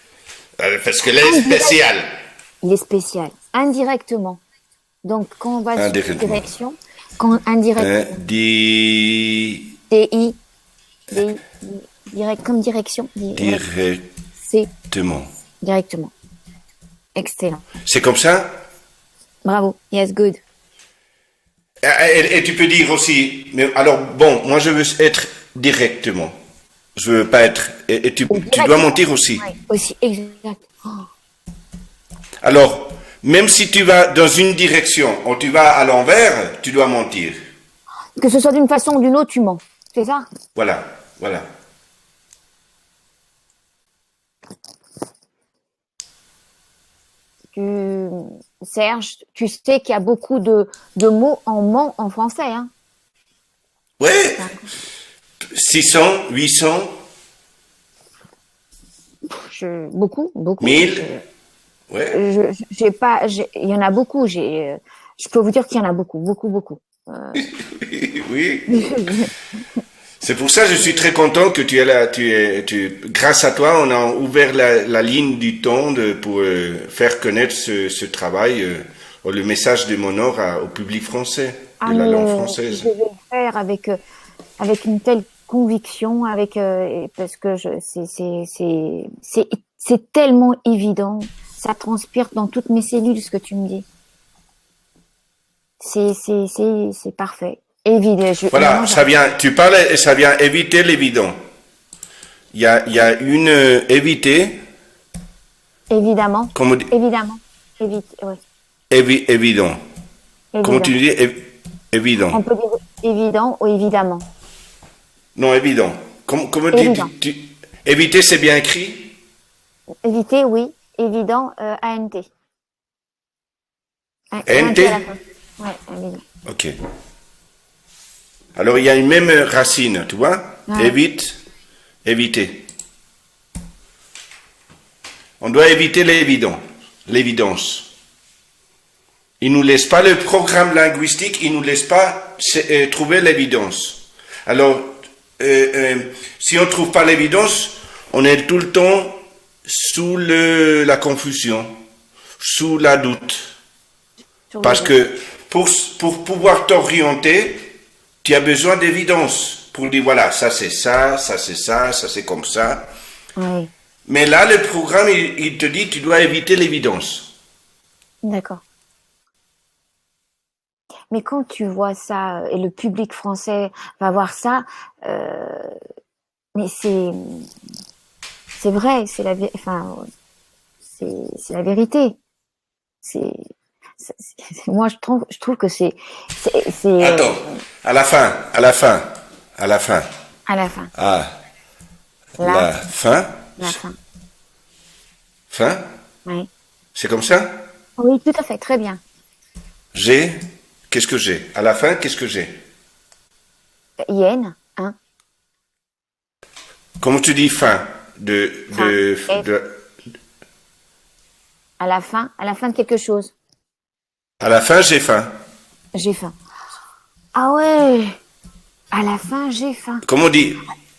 Parce que là, est spéciale. il est spécial. Indirectement. Donc, quand on va sur Indirectement. direction, quand indirectement, DI, direct, comme direction, c'est Directement. directement. Excellent. C'est comme ça? Bravo. Yes, good. Et tu peux dire aussi, mais alors bon, moi je veux être directement. Je veux pas être. Et tu dois mentir aussi. Ouais, aussi, exact. Oh, Alors, même si tu vas dans une direction ou tu vas à l'envers, tu dois mentir. que ce soit d'une façon ou d'une autre, tu mens. C'est ça? Voilà. Serge, tu sais qu'il y a beaucoup de mots en ment en français, hein? Ouais. 600, 800, Beaucoup. 1000. Ouais. Il y en a beaucoup. Je peux vous dire qu'il y en a beaucoup. Oui. C'est pour ça que je suis très content que tu es là. Grâce à toi, on a ouvert la ligne du temps pour faire connaître ce travail, le message de Monor au public français, de la langue française. Je vais le faire avec une telle conviction, parce que c'est tellement évident. Ça transpire dans toutes mes cellules ce que tu me dis. C'est parfait. Évident. Voilà, ça vient. Tu parles et ça vient éviter l'évident. Il y a une éviter. Évidemment. Comment on dit? Évidemment. Ouais. Évident. Comment tu dis évident? On peut dire évident ou évidemment. Non, évident. Comment Évident. éviter, c'est bien écrit? Éviter, oui. Évident, ANT. ANT? Ouais, évident. Ok. Alors, il y a une même racine, tu vois? Ouais. Éviter. On doit éviter l'évidence. Il nous laisse pas le programme linguistique, il nous laisse pas trouver l'évidence. Alors, si on trouve pas l'évidence, on est tout le temps sous la confusion, sous la doute. Parce que pour pouvoir t'orienter, tu as besoin d'évidence pour dire voilà, ça c'est ça, ça c'est ça, ça c'est comme ça. Oui, Mais là, le programme, il te dit tu dois éviter l'évidence. d'accord. Mais quand tu vois ça, et le public français va voir ça, mais c'est vrai, c'est la c'est la vérité. Moi je trouve que c'est Attends, à la fin. à la fin. Ah, La la fin. la fin. Fin, Oui. c'est comme ça? Oui, tout à fait, très bien. Qu'est-ce que j'ai? À la fin, qu'est-ce que j'ai? Yen, hein. Comment tu dis fin? Fin. À la fin de quelque chose. À la fin, j'ai faim. J'ai faim. Ah ouais. À la fin, j'ai faim. Comment on dit?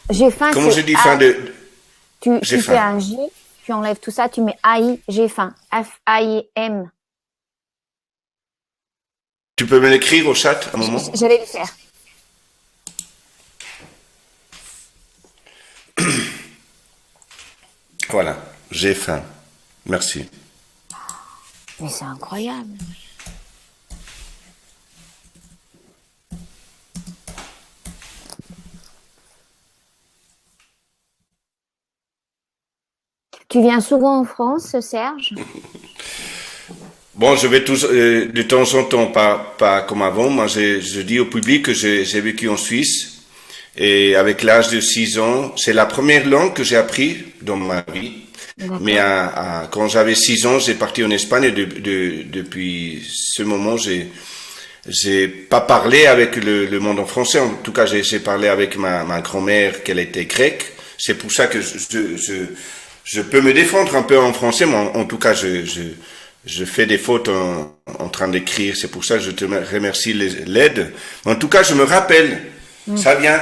J'ai faim. Comment je dis fin de... Tu j'ai fais faim. un G, tu enlèves tout ça, tu mets AI, j'ai faim. F-A-I-M. Tu peux me l'écrire au chat un moment? J'allais le faire. Voilà, j'ai faim. Merci. Mais c'est incroyable. Tu viens souvent en France, Serge? Bon, je vais de temps en temps, pas comme avant. Moi, je dis au public que j'ai vécu en Suisse. Et avec l'âge de 6 ans, c'est la première langue que j'ai appris dans ma vie. D'accord. Mais quand j'avais 6 ans, j'ai parti en Espagne. Et depuis ce moment, j'ai pas parlé avec le monde en français. En tout cas, j'ai parlé avec ma grand-mère, qu'elle était grecque. C'est pour ça que je peux me défendre un peu en français, mais en tout cas, je fais des fautes en train d'écrire. C'est pour ça que je te remercie l'aide. En tout cas, je me rappelle. Ça vient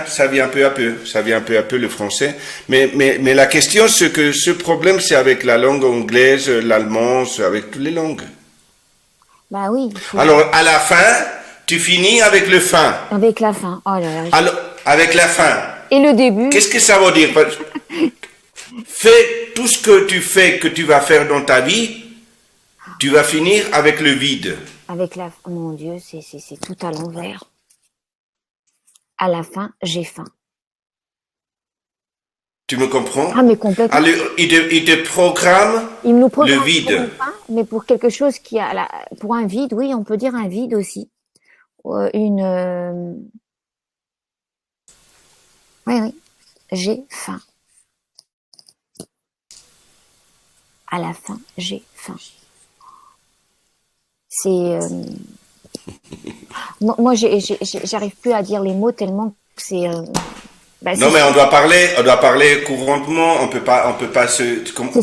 peu à peu. Ça vient peu à peu le français. Mais la question, c'est que ce problème, c'est avec la langue anglaise, l'allemand, c'est avec toutes les langues. Bah oui. Alors, à la fin, tu finis avec le fin. Avec la fin. Oh là là. Alors, avec la fin. Et le début? Qu'est-ce que ça veut dire? Fais tout ce que tu fais, que tu vas faire dans ta vie, tu vas finir avec le vide. Avec la... Oh mon Dieu, c'est tout à l'envers. À la fin, j'ai faim. Tu me comprends? Ah, mais complètement. Alors, il te programme Il nous programme le pour vide. une faim, mais pour quelque chose qui a pour un vide, oui, on peut dire un vide aussi. Oui, oui. J'ai faim. À la fin, j'ai faim. C'est moi, j'arrive plus à dire les mots tellement que c'est. Non, mais on doit parler couramment. On peut pas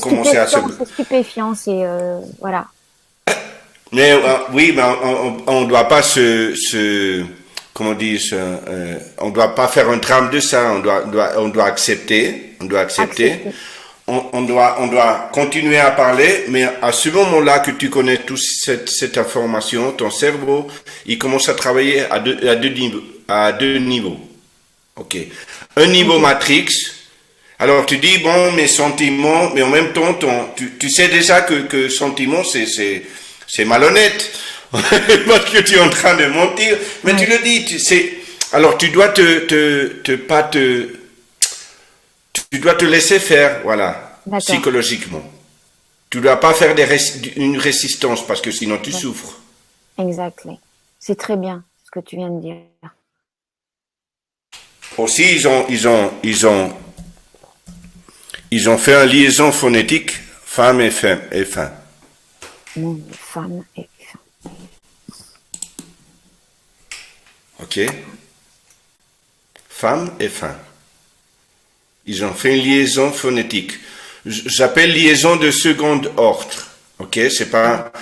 commencer à se. C'est stupéfiant, c'est voilà. Mais oui, mais on doit pas comment on dit, on doit pas faire un drame de ça. On doit accepter. On doit continuer à parler, mais à ce moment-là que tu connais toute cette information, ton cerveau, il commence à travailler à deux niveaux. Ok. Un niveau matrix. Alors tu dis bon, mes sentiments, mais en même temps, tu sais déjà que sentiments c'est malhonnête parce que tu es en train de mentir. Mais tu le dis, alors tu dois tu dois te laisser faire, voilà, psychologiquement. Tu dois pas faire une résistance parce que sinon tu souffres. Exactement. C'est très bien ce que tu viens de dire. Aussi, ils ont fait une liaison phonétique femme et fin. Femme et fin. Ok. Femme et fin. Ils ont fait une liaison phonétique. J'appelle liaison de second ordre. Ok, c'est pas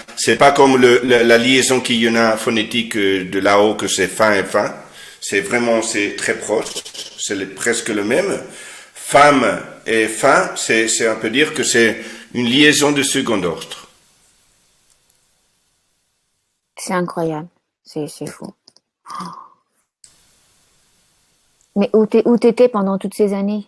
comme la liaison qu'il y en a phonétique de là-haut que c'est fin et fin. C'est très proche. C'est presque le même. Femme et fin, c'est un peu dire que c'est une liaison de second ordre. C'est incroyable. C'est fou. Mais où t'étais pendant toutes ces années?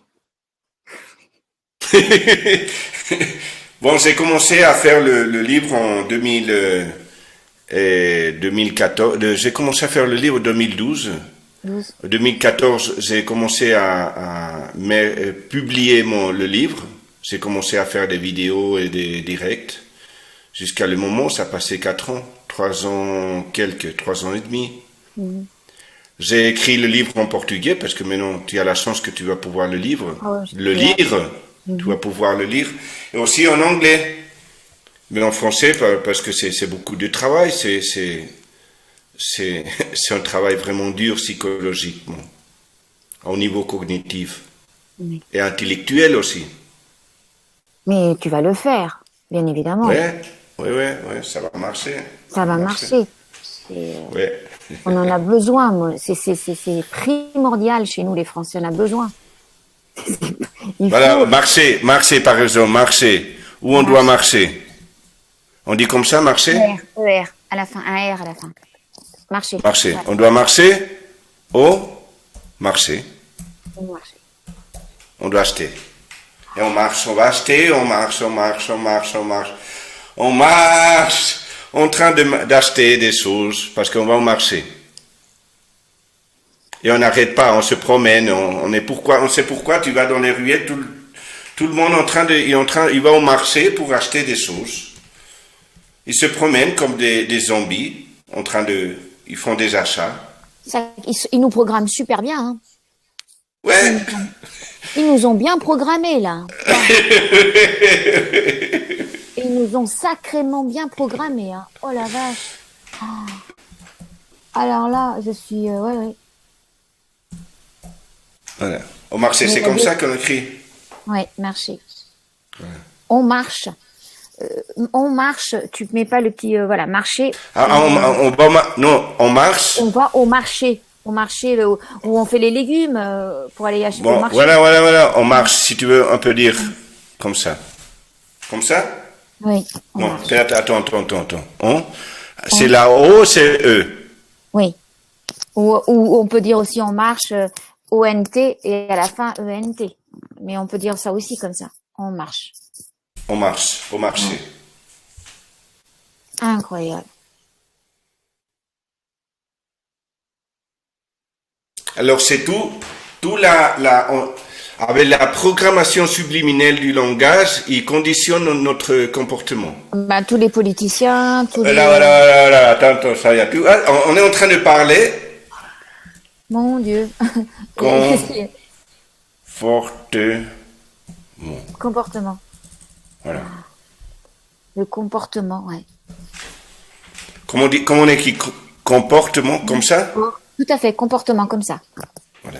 Bon, j'ai commencé à faire le livre en 2014. J'ai commencé à faire le livre en 2012. 12. En 2014, j'ai commencé à publier le livre. J'ai commencé à faire des vidéos et des directs. Jusqu'à le moment, ça passait 4 ans, 3 ans 3 ans et demi. J'ai écrit le livre en portugais parce que maintenant, tu as la chance que tu vas pouvoir le lire. Tu vas pouvoir le lire. Et aussi en anglais. Mais en français, parce que c'est beaucoup de travail. C'est un travail vraiment dur psychologiquement. Au niveau cognitif. Oui. Et intellectuel aussi. Mais tu vas le faire, bien évidemment. Oui, ça va marcher. Ça va marcher. Ouais. On en a besoin. C'est primordial chez nous, les Français. On a besoin. Voilà, marcher, par exemple, marcher. Où on doit marcher? On dit comme ça, marcher? ER, à la fin, un R à la fin. Marcher. Marcher. Ouais. On doit marcher au marché. Marcher. On doit acheter. Et on marche, on va acheter, on marche en train d'acheter des choses parce qu'on va au marché. Et on n'arrête pas, on se promène, on sait pourquoi tu vas dans les ruelles, tout le monde il va au marché pour acheter des choses. Ils se promènent comme des zombies, ils font des achats. Ils nous programment super bien. Hein. Ouais. Ils nous ont bien programmés, là. Ils nous ont sacrément bien programmés. Hein. Oh la vache. Oh. Alors là, je suis... ouais. Voilà. Au marché, c'est comme ça qu'on écrit. Oui, marcher. Ouais. On marche. On marche, tu mets pas le petit... voilà, marcher. Non, on marche. On va au marché. Au marché où on fait les légumes pour aller acheter au marché. Voilà. On marche, si tu veux, on peut dire comme ça. Comme ça? Oui. Non, attends. C'est la O, c'est E. Oui. Ou on peut dire aussi on marche O-N-T et à la fin E-N-T. Mais on peut dire ça aussi comme ça. On marche. On marche, au marché. Incroyable. Alors c'est tout avec la programmation subliminelle du langage, il conditionne notre comportement. Bah, tous les politiciens, Voilà, attends, ça y a tout. Ah, on est en train de parler. Mon Dieu. Comportement. Voilà. Le comportement, ouais. Comment on écrit comportement comme ça? Tout à fait, comportement comme ça. Voilà.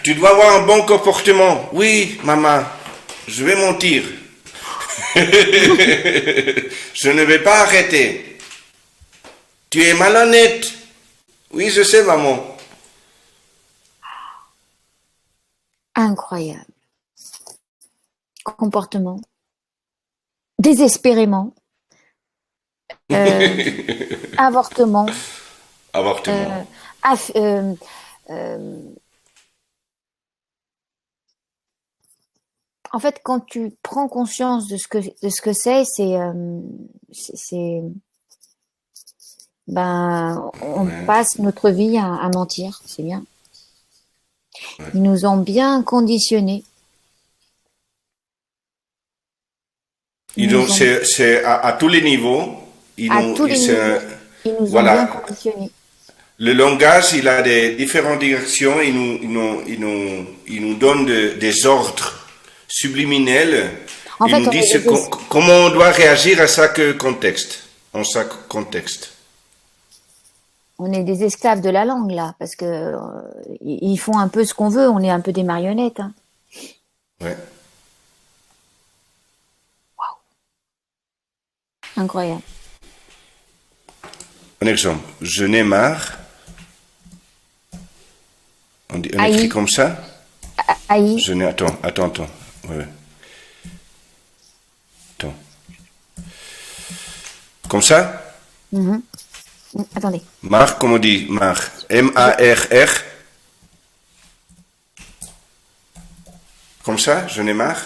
Tu dois avoir un bon comportement. Oui, maman, je vais mentir. Je ne vais pas arrêter. Tu es malhonnête. Oui, je sais, maman. Incroyable. Comportement. Désespérément. Avortement. En fait, quand tu prends conscience de ce que c'est, on passe notre vie à mentir, c'est bien. Ils nous ont bien conditionnés. C'est à tous les niveaux. Ils nous ont bien conditionnés. Le langage, il a des différentes directions. Il nous donne des ordres subliminels. Il nous dit comment on doit réagir à chaque contexte. On est des esclaves de la langue, là, parce que ils font un peu ce qu'on veut. On est un peu des marionnettes. Hein. Ouais. Incroyable. Un exemple. Je n'ai marre. On Aïe. écrit comme ça. Aïe. Je n'ai. Attends. Ouais. Attends. Comme ça? Attendez. Marre, comme on dit, marre. M-A-R-R. Comme ça, je n'ai marre.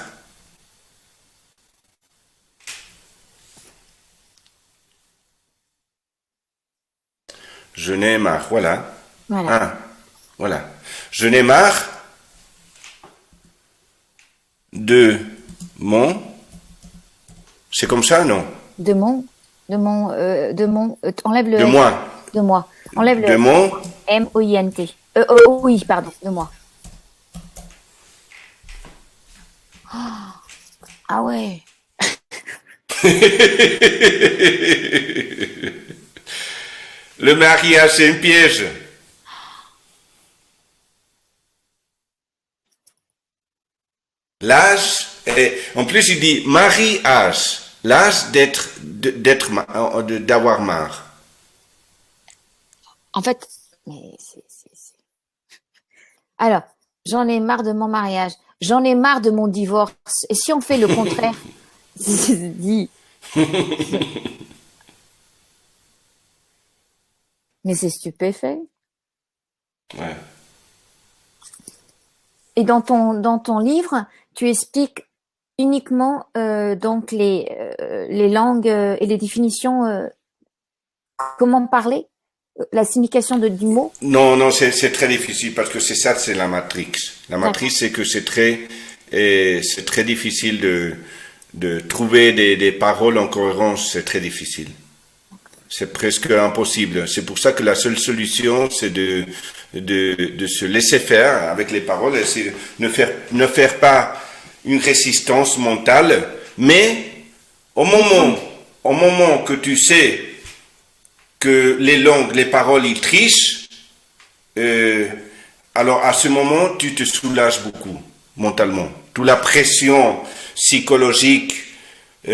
Je n'ai marre, voilà. Voilà. Ah, voilà. Je n'ai marre de mon. C'est comme ça, non? Enlève le. De moi. De moi. Enlève le. De mon. M-O-I-N-T. Oui, pardon, de moi. Ah ouais. Le mariage, c'est un piège. L'âge, en plus il dit mariage, l'âge d'avoir marre. En fait, alors, j'en ai marre de mon mariage. J'en ai marre de mon divorce. Et si on fait le contraire, dis. Mais c'est stupéfait. Ouais. Et dans ton livre, tu expliques uniquement donc les langues et les définitions, comment parler, la signification du mot. Non, c'est très difficile parce que c'est la matrix. La matrix, c'est que c'est très difficile de trouver des paroles en cohérence, c'est très difficile. C'est presque impossible. C'est pour ça que la seule solution, c'est de se laisser faire avec les paroles, et c'est ne faire pas une résistance mentale, mais au moment que tu sais que les langues, les paroles, ils trichent, alors à ce moment, tu te soulages beaucoup mentalement. Toute la pression psychologique, on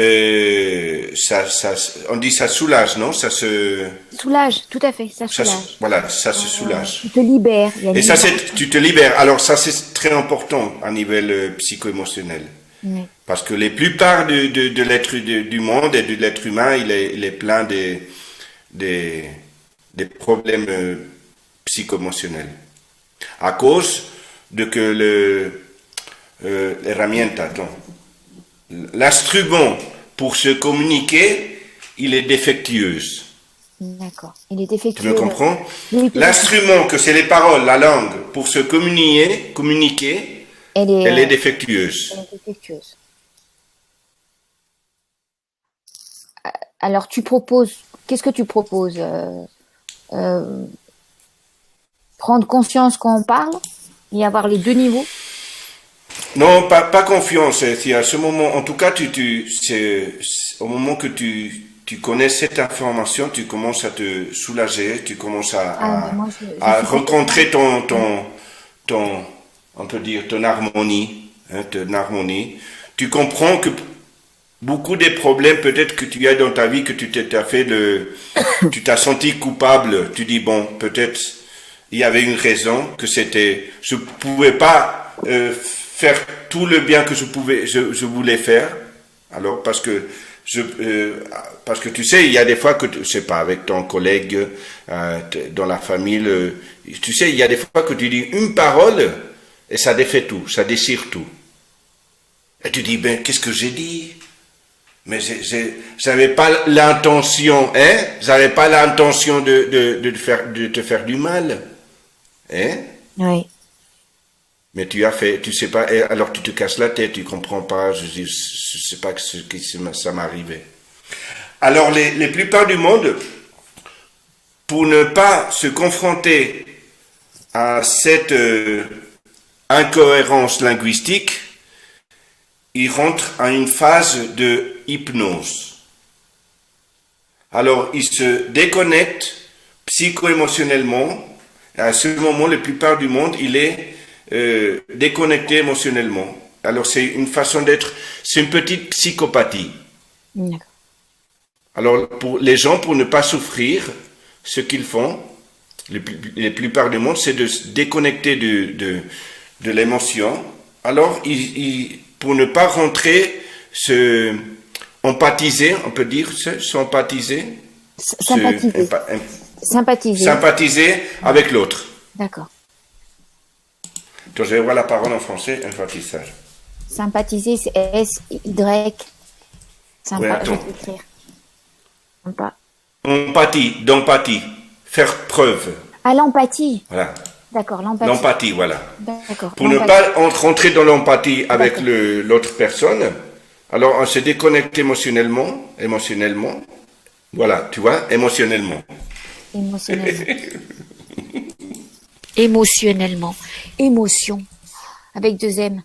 dit ça soulage, non? Ça se soulage, tout à fait, ça soulage. Voilà, ça se soulage. Tu te libères. Et ça, tu te libères. Alors ça, c'est très important à niveau psycho-émotionnel. Oui. Parce que la plupart de l'être du monde et de l'être humain, il est plein des problèmes psycho-émotionnels. À cause de que l'instrument pour se communiquer, il est défectueux. D'accord. Il est défectueux. Tu me comprends? Oui, l'instrument que c'est les paroles, la langue, pour se communiquer, elle est défectueuse. Elle est défectueuse. Alors, qu'est-ce que tu proposes? Prendre conscience quand on parle et avoir les deux niveaux? Non, pas confiance. C'est à ce moment, en tout cas, c'est au moment que tu connais cette information, tu commences à te soulager, tu commences à rencontrer ton, on peut dire, ton harmonie, ton harmonie. Tu comprends que beaucoup des problèmes peut-être que tu as dans ta vie, que tu tu t'as senti coupable, tu dis bon, peut-être il y avait une raison, que je pouvais pas faire tout le bien que je voulais faire. Alors parce que tu sais, il y a des fois que je sais pas, avec ton collègue, dans la famille, tu sais, il y a des fois que tu dis une parole et ça défait tout, ça déchire tout. Et tu dis ben qu'est-ce que j'ai dit? Mais j'avais pas l'intention, j'avais pas l'intention de te faire du mal, Oui. Mais tu sais pas, et alors tu te casses la tête, tu comprends pas, je sais pas ce qui ça m'arrivait. Alors les plupart du monde, pour ne pas se confronter à cette incohérence linguistique, ils rentrent à une phase de hypnose. Alors ils se déconnectent psycho-émotionnellement, et à ce moment, la plupart du monde, il est déconnecté émotionnellement. Alors c'est une façon d'être, c'est une petite psychopathie. D'accord. Alors pour les gens, pour ne pas souffrir, ce qu'ils font, les plupart du monde, c'est de se déconnecter de l'émotion. Alors pour ne pas rentrer, empathiser, on peut dire, empathiser. Sympathiser. Sympathiser. Sympathiser avec l'autre. D'accord. Donc je vais voir la parole en français, empathisage. Sympathiser, c'est S-Y. Sympa, Ouais, je attends. vais écrire. Sympa. D'empathie, faire preuve. Ah, l'empathie. Voilà. D'accord, l'empathie. L'empathie, voilà. D'accord. Pour ne pas rentrer dans l'empathie avec l'autre personne, alors on se déconnecte émotionnellement. Voilà, tu vois, émotionnellement. Émotionnellement. Émotionnellement. Émotion. Avec 2 M.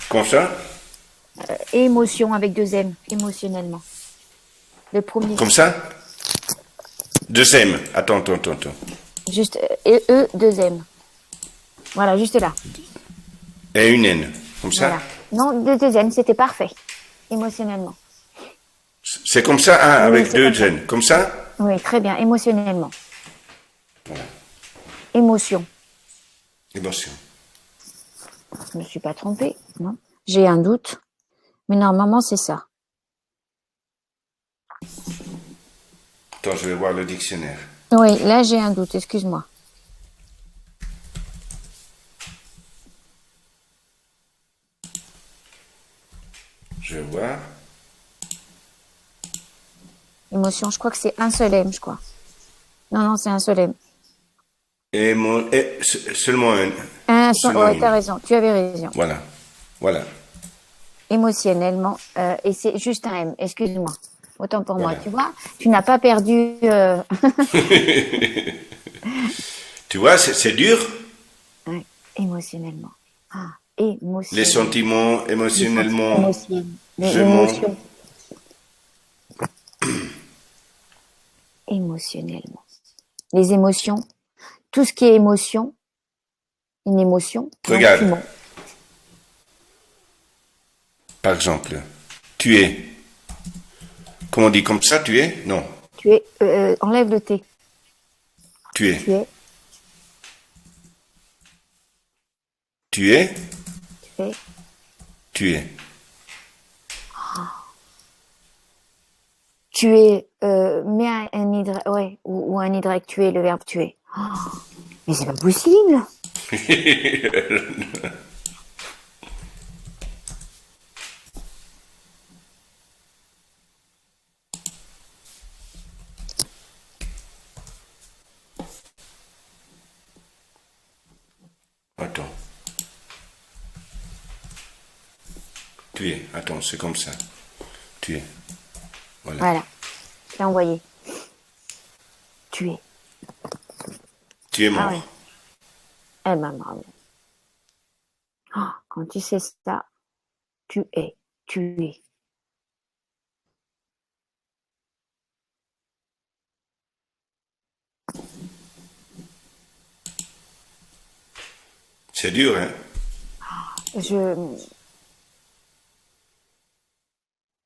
Comme ça, Émotion avec 2 M. Émotionnellement. Le premier. comme ça. Deuxième. Attends. Juste E, 2 M. Voilà, juste là. Et une N. Comme ça. Voilà. Non, de 2 M, c'était parfait. Émotionnellement. C'est comme ça, hein, avec c'est deux comme ça. N. Comme ça. Oui, très bien. Émotionnellement. Émotion. Émotion. Je ne me suis pas trompée, non? J'ai un doute. Mais normalement, c'est ça. Attends, je vais voir le dictionnaire. Oui, là, j'ai un doute. Excuse-moi. Je vais voir. Émotion, je crois que c'est un seul M, je crois. Non, c'est un seul M. Seulement un. Seulement Ouais, une. t'as raison. Tu avais raison. Voilà. Émotionnellement. Et c'est juste un M. Excuse-moi. Autant pour moi. Voilà. Tu vois, tu n'as pas perdu. Tu vois, c'est dur. Ouais, émotionnellement. Ah, émotionnellement. Les sentiments, émotionnellement. Les Je m'en- émotions. Émotionnellement. Les émotions. Tout ce qui est émotion. Une émotion. Regarde. Sentiment. Par exemple, tu es. Comment on dit comme ça, tu es? Non, Tu es. Enlève le T. tu es. Tu es. Tu es. Tu es. Tu es. Tu es. Mets un Y. Ouais. Ou un Y. Tu es le verbe tuer. Oh, mais c'est pas possible. Attends. Tu es. Attends, c'est comme ça. Tu es. Voilà. Voilà. Je l'ai envoyé. Tu es. Tu es mort. Ah ouais. Eh ben, bravo. Oh, quand tu sais ça, tu es. Tu es. C'est dur, hein?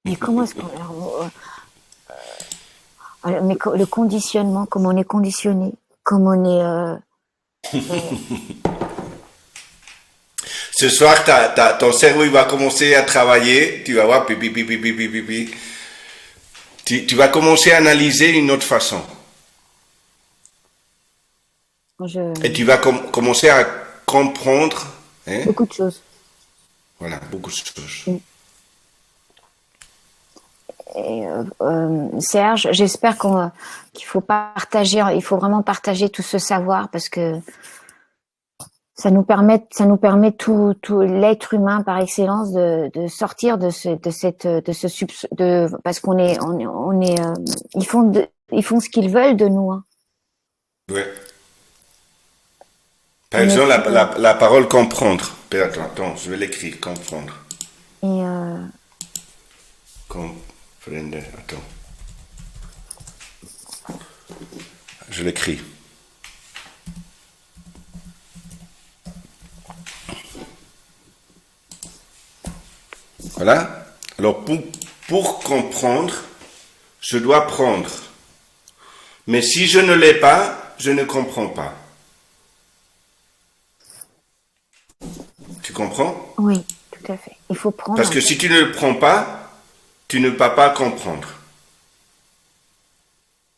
Mais comment est-ce qu'on... mais le conditionnement, comment on est conditionné, comment on est... Ce soir, ton cerveau il va commencer à travailler. Tu vas voir, pipi, pipi, pipi, pipi. Tu vas commencer à analyser une autre façon. Et tu vas commencer à comprendre. Hein? Beaucoup de choses. Voilà, beaucoup de choses. Et, Serge, j'espère qu'il faut partager, il faut vraiment partager tout ce savoir parce que ça nous permet tout l'être humain par excellence de sortir parce qu'on est ils font ce qu'ils veulent de nous. Hein. Ouais. Par exemple, la parole comprendre. Attends, je vais l'écrire, comprendre. Et Comprendre, attends. Je l'écris. Voilà. Alors, pour comprendre, je dois prendre. Mais si je ne l'ai pas, je ne comprends pas. Tu comprends? Oui, tout à fait. Il faut prendre. Parce que si tu ne le prends pas, tu ne vas pas comprendre.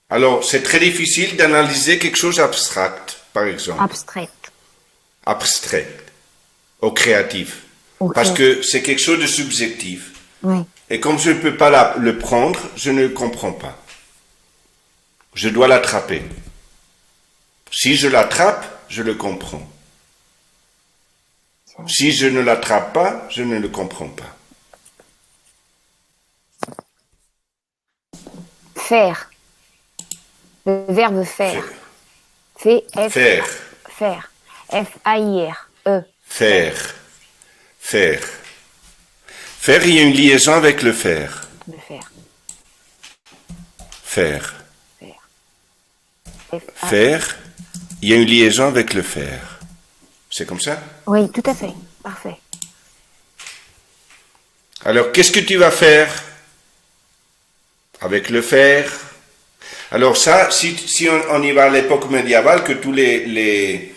Alors, c'est très difficile d'analyser quelque chose d'abstract, par exemple. Abstrait. Au créatif. Ok. Parce que c'est quelque chose de subjectif. Oui. Et comme je ne peux pas le prendre, je ne le comprends pas. Je dois l'attraper. Si je l'attrape, je le comprends. Si je ne l'attrape pas, je ne le comprends pas. Faire. Le verbe faire. Faire. Faire. F-A-I-R-E. Faire. Faire. Faire, il y a une liaison avec le faire. Le faire. Faire. F-A. Faire, il y a une liaison avec le faire. C'est comme ça? Oui, tout à fait. Parfait. Alors, qu'est-ce que tu vas faire avec le faire? Alors ça, si on y va à l'époque médiévale, que tous les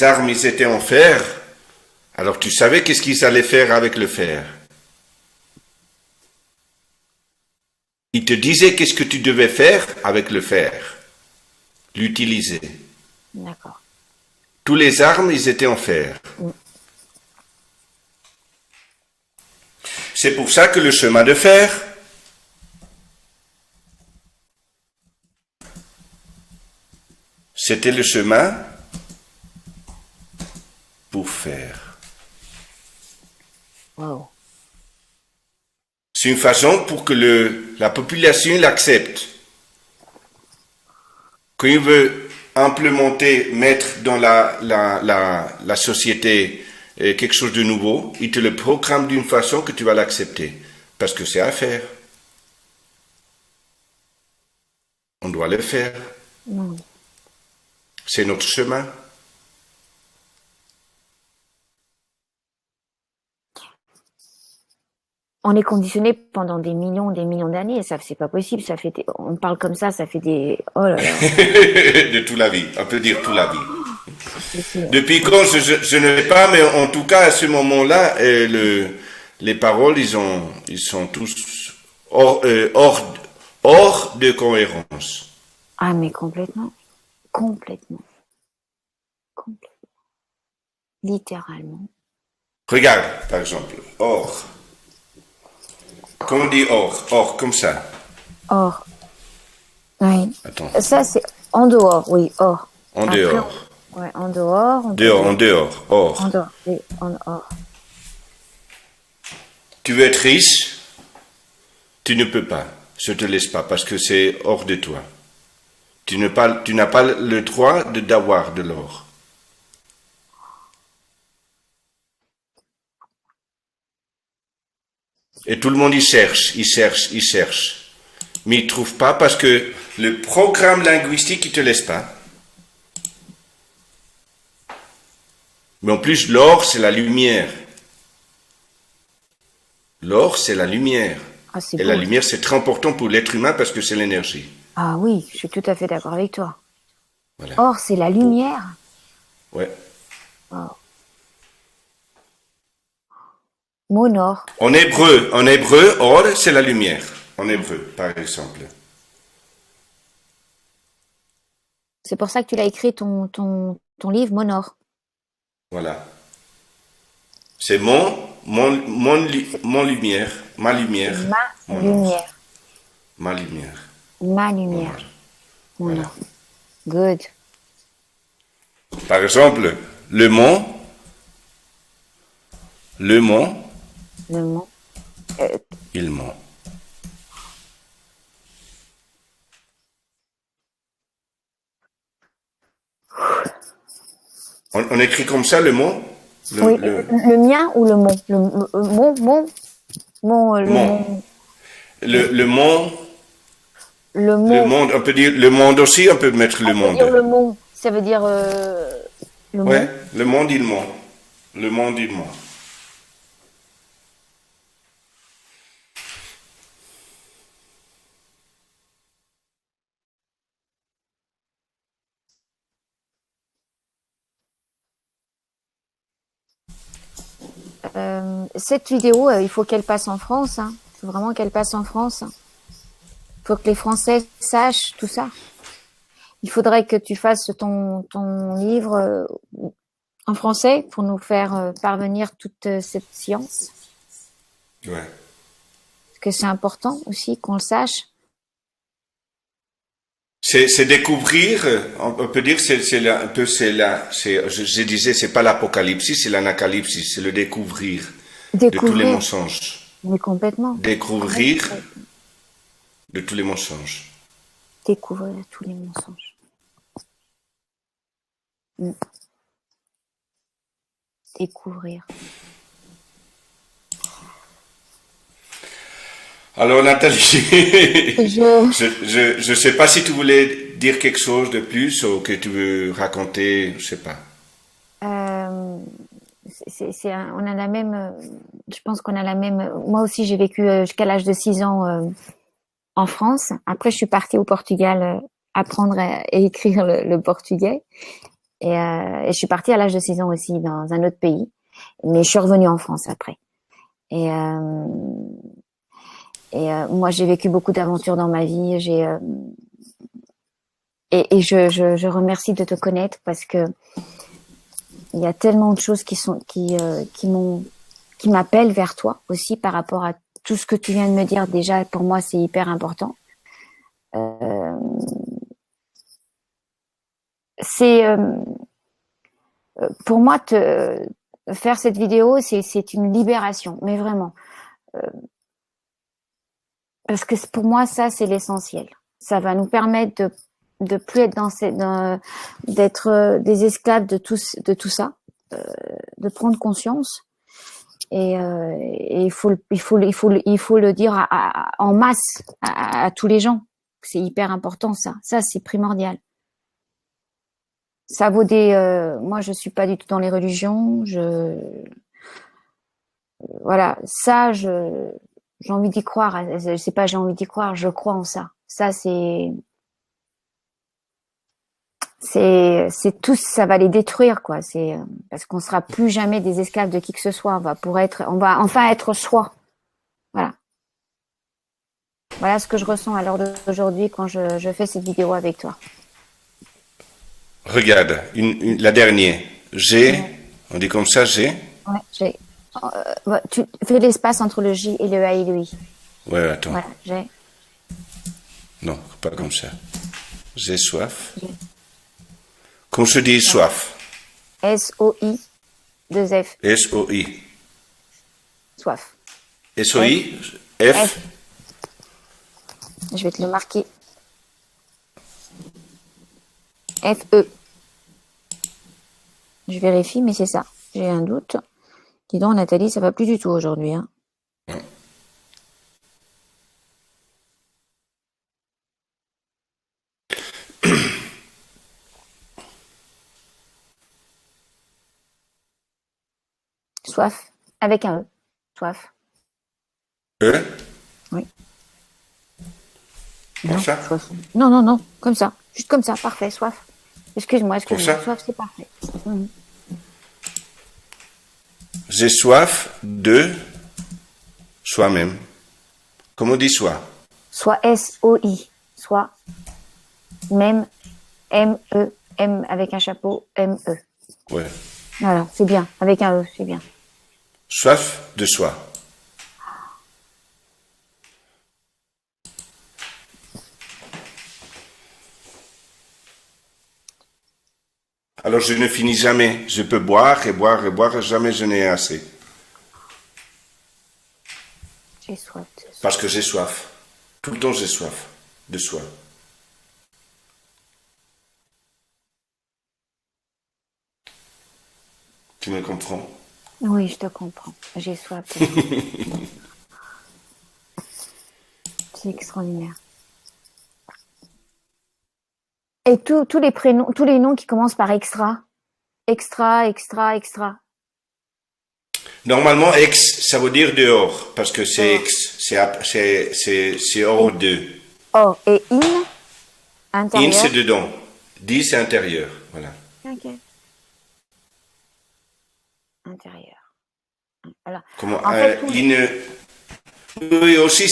armes, ils étaient en fer, alors tu savais qu'est-ce qu'ils allaient faire avec le fer. Ils te disaient qu'est-ce que tu devais faire avec le fer. L'utiliser. D'accord. Tous les armes, ils étaient en fer. C'est pour ça que le chemin de fer, c'était le chemin pour faire. Wow. C'est une façon pour que la population l'accepte. Quand il veut implémenter, mettre dans la société quelque chose de nouveau, il te le programme d'une façon que tu vas l'accepter. Parce que c'est à faire. On doit le faire. C'est notre chemin. On est conditionné pendant des millions d'années. Ça, c'est pas possible. Ça fait on parle comme ça fait des. Oh là là. De toute la vie. On peut dire toute la vie. Depuis quand je ne l'ai pas, mais en tout cas à ce moment-là, les paroles, ils sont tous hors de cohérence. Ah mais complètement. Littéralement. Regarde, par exemple, hors. Comment on dit hors? Hors, comme ça. Hors. Oui. Attends. Ça, c'est en dehors, oui, hors. En Après, dehors. Ouais, en dehors. En dehors, hors. En dehors, oui, en hors. Tu veux être riche? Tu ne peux pas. Je te laisse pas parce que c'est hors de toi. Tu n'as pas le droit d'avoir de l'or. Et tout le monde y cherche. Mais il ne trouve pas parce que le programme linguistique, il ne te laisse pas. Mais en plus, l'or, c'est la lumière. L'or, c'est la lumière. Ah, c'est Et beau. la lumière, c'est très important pour l'être humain parce que c'est l'énergie. Ah oui, je suis tout à fait d'accord avec toi. Voilà. Or, c'est la lumière. Ouais. Oh. Monor. En hébreu, or, c'est la lumière. En hébreu, par exemple. C'est pour ça que tu l'as écrit ton livre Monor. Voilà. C'est mon lumière, ma lumière. Ma lumière. Ma lumière. Ma lumière. Monor. Good. Par exemple, le mont. Le mot. Il ment. On écrit comme ça le mot? Oui, le mien ou le mot? Le mot. Le monde. Le mot. Le monde, on peut dire le monde aussi, on peut mettre le monde. Le mot, ça veut dire le mot. Ouais, le monde, il ment. Le monde, il ment. Cette vidéo, il faut qu'elle passe en France. Hein. Il faut vraiment qu'elle passe en France. Il faut que les Français sachent tout ça. Il faudrait que tu fasses ton livre en français pour nous faire parvenir toute cette science. Ouais. Parce que c'est important aussi qu'on le sache. C'est découvrir, on peut dire, je disais, c'est pas l'apocalypse, c'est l'anacalypse, c'est le découvrir de tous les Découvrir, mensonges. mais complètement. Découvrir de tous les mensonges. Découvrir tous les mensonges. Mm. Découvrir. Alors Nathalie, Je, je sais pas si tu voulais dire quelque chose de plus ou que tu veux raconter, je sais pas. on a la même, je pense qu'on a la même. Moi aussi, j'ai vécu jusqu'à l'âge de 6 ans en France. Après, je suis partie au Portugal apprendre à écrire le portugais. Et je suis partie à l'âge de 6 ans aussi dans un autre pays. Mais je suis revenue en France après. Et moi, j'ai vécu beaucoup d'aventures dans ma vie. Et je remercie de te connaître parce que il y a tellement de choses qui m'appellent vers toi aussi par rapport à tout ce que tu viens de me dire. Déjà, pour moi, c'est hyper important. Pour moi, faire cette vidéo, c'est une libération, mais vraiment. Parce que pour moi, ça, c'est l'essentiel. Ça va nous permettre de plus être d'être des esclaves de tout ça, de prendre conscience. Et il faut le dire en masse à tous les gens. C'est hyper important, ça. Ça, c'est primordial. Ça vaut moi, je suis pas du tout dans les religions. Voilà, ça, j'ai envie d'y croire. Je sais pas, j'ai envie d'y croire. Je crois en ça. Ça, c'est tout. Ça va les détruire, quoi. C'est parce qu'on sera plus jamais des esclaves de qui que ce soit. On va enfin être soi. Voilà. Voilà ce que je ressens à l'heure d'aujourd'hui quand je fais cette vidéo avec toi. Regarde, la dernière. On dit comme ça, j'ai. Ouais, tu fais l'espace entre le J et le A et le I. Ouais, attends. Voilà, j'ai. Non, pas comme ça. J'ai soif. Comment se dit soif? S-O-I, 2 F. S-O-I. Soif. S-O-I, F. Je vais te le marquer. F-E. Je vérifie, mais c'est ça. J'ai un doute. Dis donc, Nathalie, ça va plus du tout aujourd'hui. Hein. Soif. Avec un E. Soif. E? Oui. Comme ça? Soif. Non. Comme ça. Juste comme ça. Parfait. Soif. Excuse-moi. Comme ça? Soif, c'est parfait. Mhm. J'ai soif de soi-même. Comment on dit soi? Soit S-O-I. Soit même M-E. M avec un chapeau. M-E. Ouais. Voilà. C'est bien. Avec un E. C'est bien. Soif de soi. Alors je ne finis jamais. Je peux boire et boire et boire et jamais je n'ai assez. J'ai soif. Parce que j'ai soif. Tout le temps j'ai soif de soi. Tu me comprends? Oui, je te comprends. J'ai soif. C'est extraordinaire. Et tous les prénoms, tous les noms qui commencent par extra. Extra. Normalement, ex, ça veut dire dehors, parce que c'est ex, c'est hors de. Oh, et in, In, intérieur. c'est dedans. Di, c'est intérieur. Voilà. Ok. Intérieur. Alors, Comment, en fait, oui, aussi,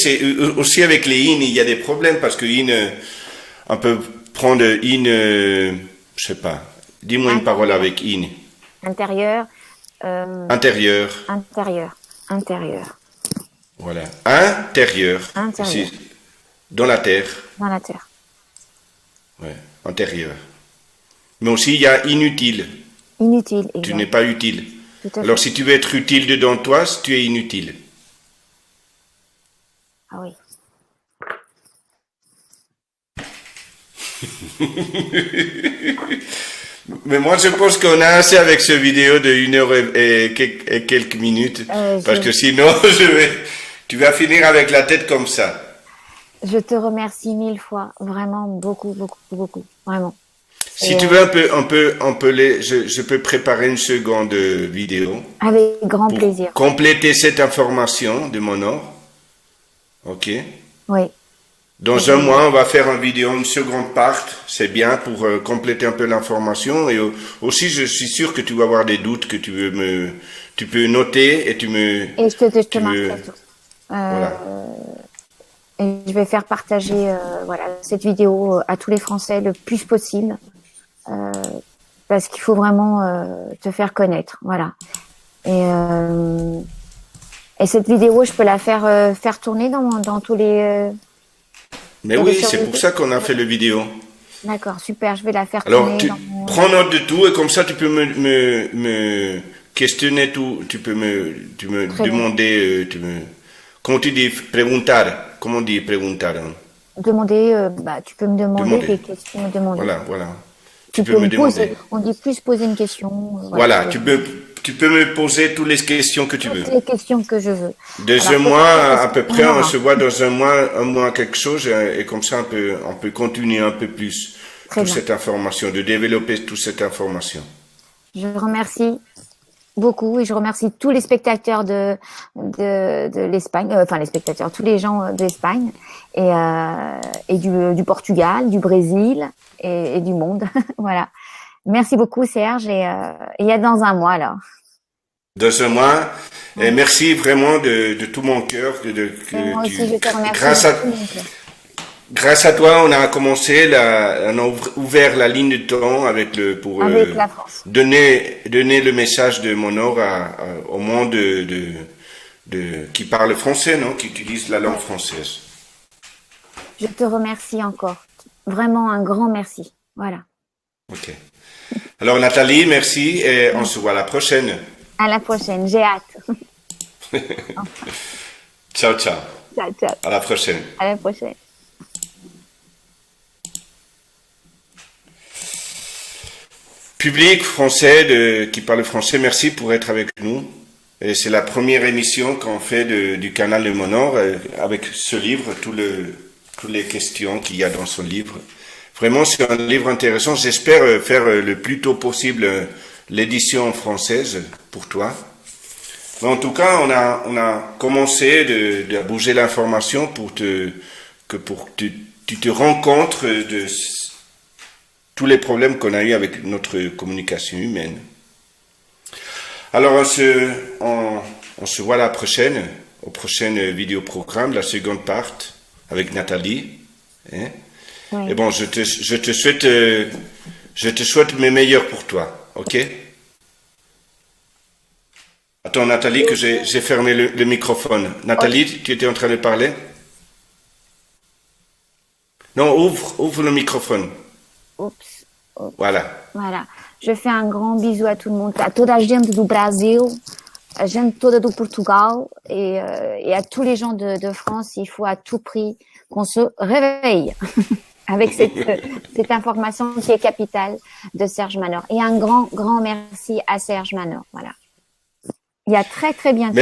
aussi avec les in, il y a des problèmes parce que in, on peut prendre in, je sais pas. Dis-moi une parole avec in. intérieur, Intérieur. intérieur, Voilà. Intérieur. Intérieur. Ici, dans la terre. dans la terre. Ouais. Intérieur. Mais aussi, il y a inutile. Inutile, Tu exact. n'es pas utile. Tout à fait. Alors, si tu veux être utile dedans toi, tu es inutile. Ah oui. Mais moi, je pense qu'on a assez avec ce vidéo de 1 heure et quelques minutes. Parce que sinon, tu vas finir avec la tête comme ça. Je te remercie 1000 fois, vraiment beaucoup, vraiment. Si Et, tu veux je peux préparer une seconde vidéo avec grand pour plaisir. compléter cette information de mon or. Ok. Oui, Dans un mois, on va faire une vidéo, une seconde part. C'est bien pour compléter un peu l'information. Et aussi, je suis sûr que tu vas avoir des doutes que tu peux noter et tu me. et je te tu me- marquerai tout. Voilà. Et je vais faire partager voilà, cette vidéo à tous les Français le plus possible. Parce qu'il faut vraiment te faire connaître. Voilà. Et cette vidéo, je peux la faire tourner dans tous les... Mais Et oui, sur c'est les- pour ça qu'on a fait le vidéo. D'accord, super, je vais la faire Alors, tourner tu dans prends note de tout et comme ça, tu peux me questionner tout. Tu me Très bien. demander, comment tu dis preguntar? Comment on dit preguntar? Hein? demander, tu peux me demander Demander. des questions, me demander. Voilà. Tu peux me poser, on dit plus poser une question. Voilà, tu peux me poser toutes les questions que tu veux. Toutes les questions que je veux. Dans Alors, un mois, à peu près, on voilà. se voit dans un mois quelque chose, et comme ça, on peut continuer un peu plus Très toute bien. cette information, de développer toute cette information. Je remercie beaucoup et je remercie tous les spectateurs de l'Espagne, enfin les spectateurs, tous les gens d'Espagne et du Portugal, du Brésil et du monde. Voilà. Merci beaucoup Serge et il y a dans un mois alors. Dans un mois, et merci vraiment de tout mon cœur. Et moi aussi je te remercie. Grâce à toi, on a commencé, on a ouvert la ligne de temps pour Avec la France. donner le message de mon or au monde qui parle français, non, qui utilise la langue française. Je te remercie encore. Vraiment un grand merci. Voilà. Ok. Alors Nathalie, merci et on se voit à la prochaine. À la prochaine. J'ai hâte. Ciao. Ciao, ciao. À la prochaine. À la prochaine. Public français qui parle français, merci pour être avec nous. Et c'est la première émission qu'on fait du canal de Monor avec ce livre, toutes les questions qu'il y a dans ce livre. Vraiment, c'est un livre intéressant. J'espère faire le plus tôt possible l'édition française pour toi. Mais en tout cas, on a commencé à bouger l'information pour que tu te rencontres de tous les problèmes qu'on a eu avec notre communication humaine. Alors, on se voit la prochaine, au prochain vidéoprogramme, la seconde part, avec Nathalie. Hein? Oui. Et bon, je te souhaite mes meilleurs pour toi, ok? Attends, Nathalie, que j'ai fermé le microphone. Nathalie, tu étais en train de parler? Non, ouvre le microphone. Oups. Voilà. Voilà. Je fais un grand bisou à tout le monde, à toda a gente do Brasil, a gente toda do Portugal et à tous les gens de France. Il faut à tout prix qu'on se réveille avec cette information qui est capitale de Serge Manor. Et un grand, grand merci à Serge Manor. Voilà. Il y a très, très bientôt.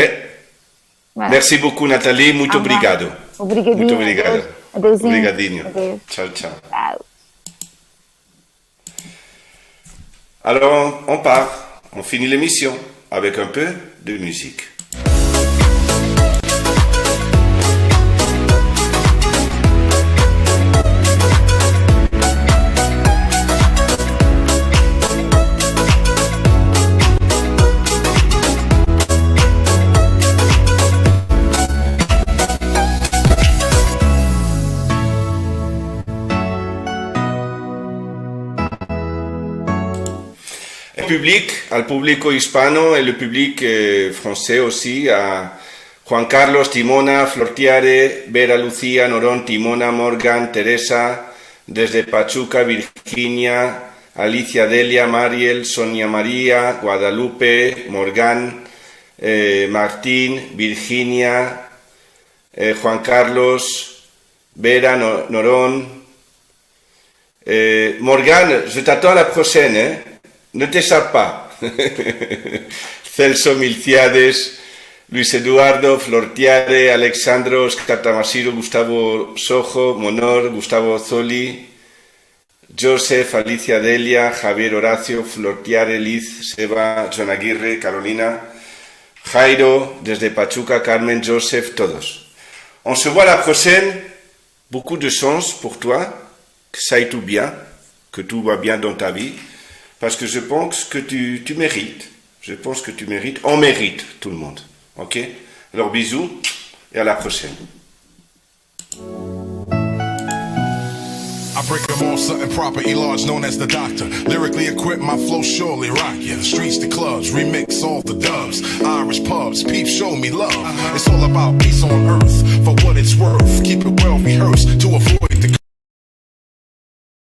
Voilà. Merci beaucoup, Nathalie. Muito Au revoir. obrigado. Obrigadinho. Muito obrigado. Adeusinho. Obrigadinho. Adeus. Ciao. Ciao. Alors, on part. On finit l'émission avec un peu de musique. public, al público hispano y el público francés aussi, a Juan Carlos, Timona, Flortiare, Vera, Lucía, Norón, Timona, Morgan, Teresa, desde Pachuca, Virginia, Alicia, Delia, Mariel, Sonia María, Guadalupe, Morgan, Martín, Virginia, Juan Carlos, Vera, Norón. Morgan, je t'attends la prochaine, ne t'échappe pas. Celso Milciades, Luis Eduardo, Flortiare, Alexandro, Oscar Tamasiro, Gustavo Sojo, Monor, Gustavo Zoli, Joseph, Alicia Delia, Javier Horacio, Flortiare, Liz, Seba, John Aguirre, Carolina, Jairo, desde Pachuca, Carmen, Joseph, todos. On se voit la prochaine. Beaucoup de chance pour toi, que ça aille tout bien, que tout va bien dans ta vie, parce que je pense que tu mérites. Je pense que tu mérites. On mérite, tout le monde. Ok? Alors bisous et à la prochaine. I break them all something proper, E-Large known as the Doctor. Lyrically equipped, my flow surely rock ya. Streets to clubs, remix all the dubs. Irish pubs, peeps show me love. It's all about peace on earth, for what it's worth. Keep it well rehearsed to avoid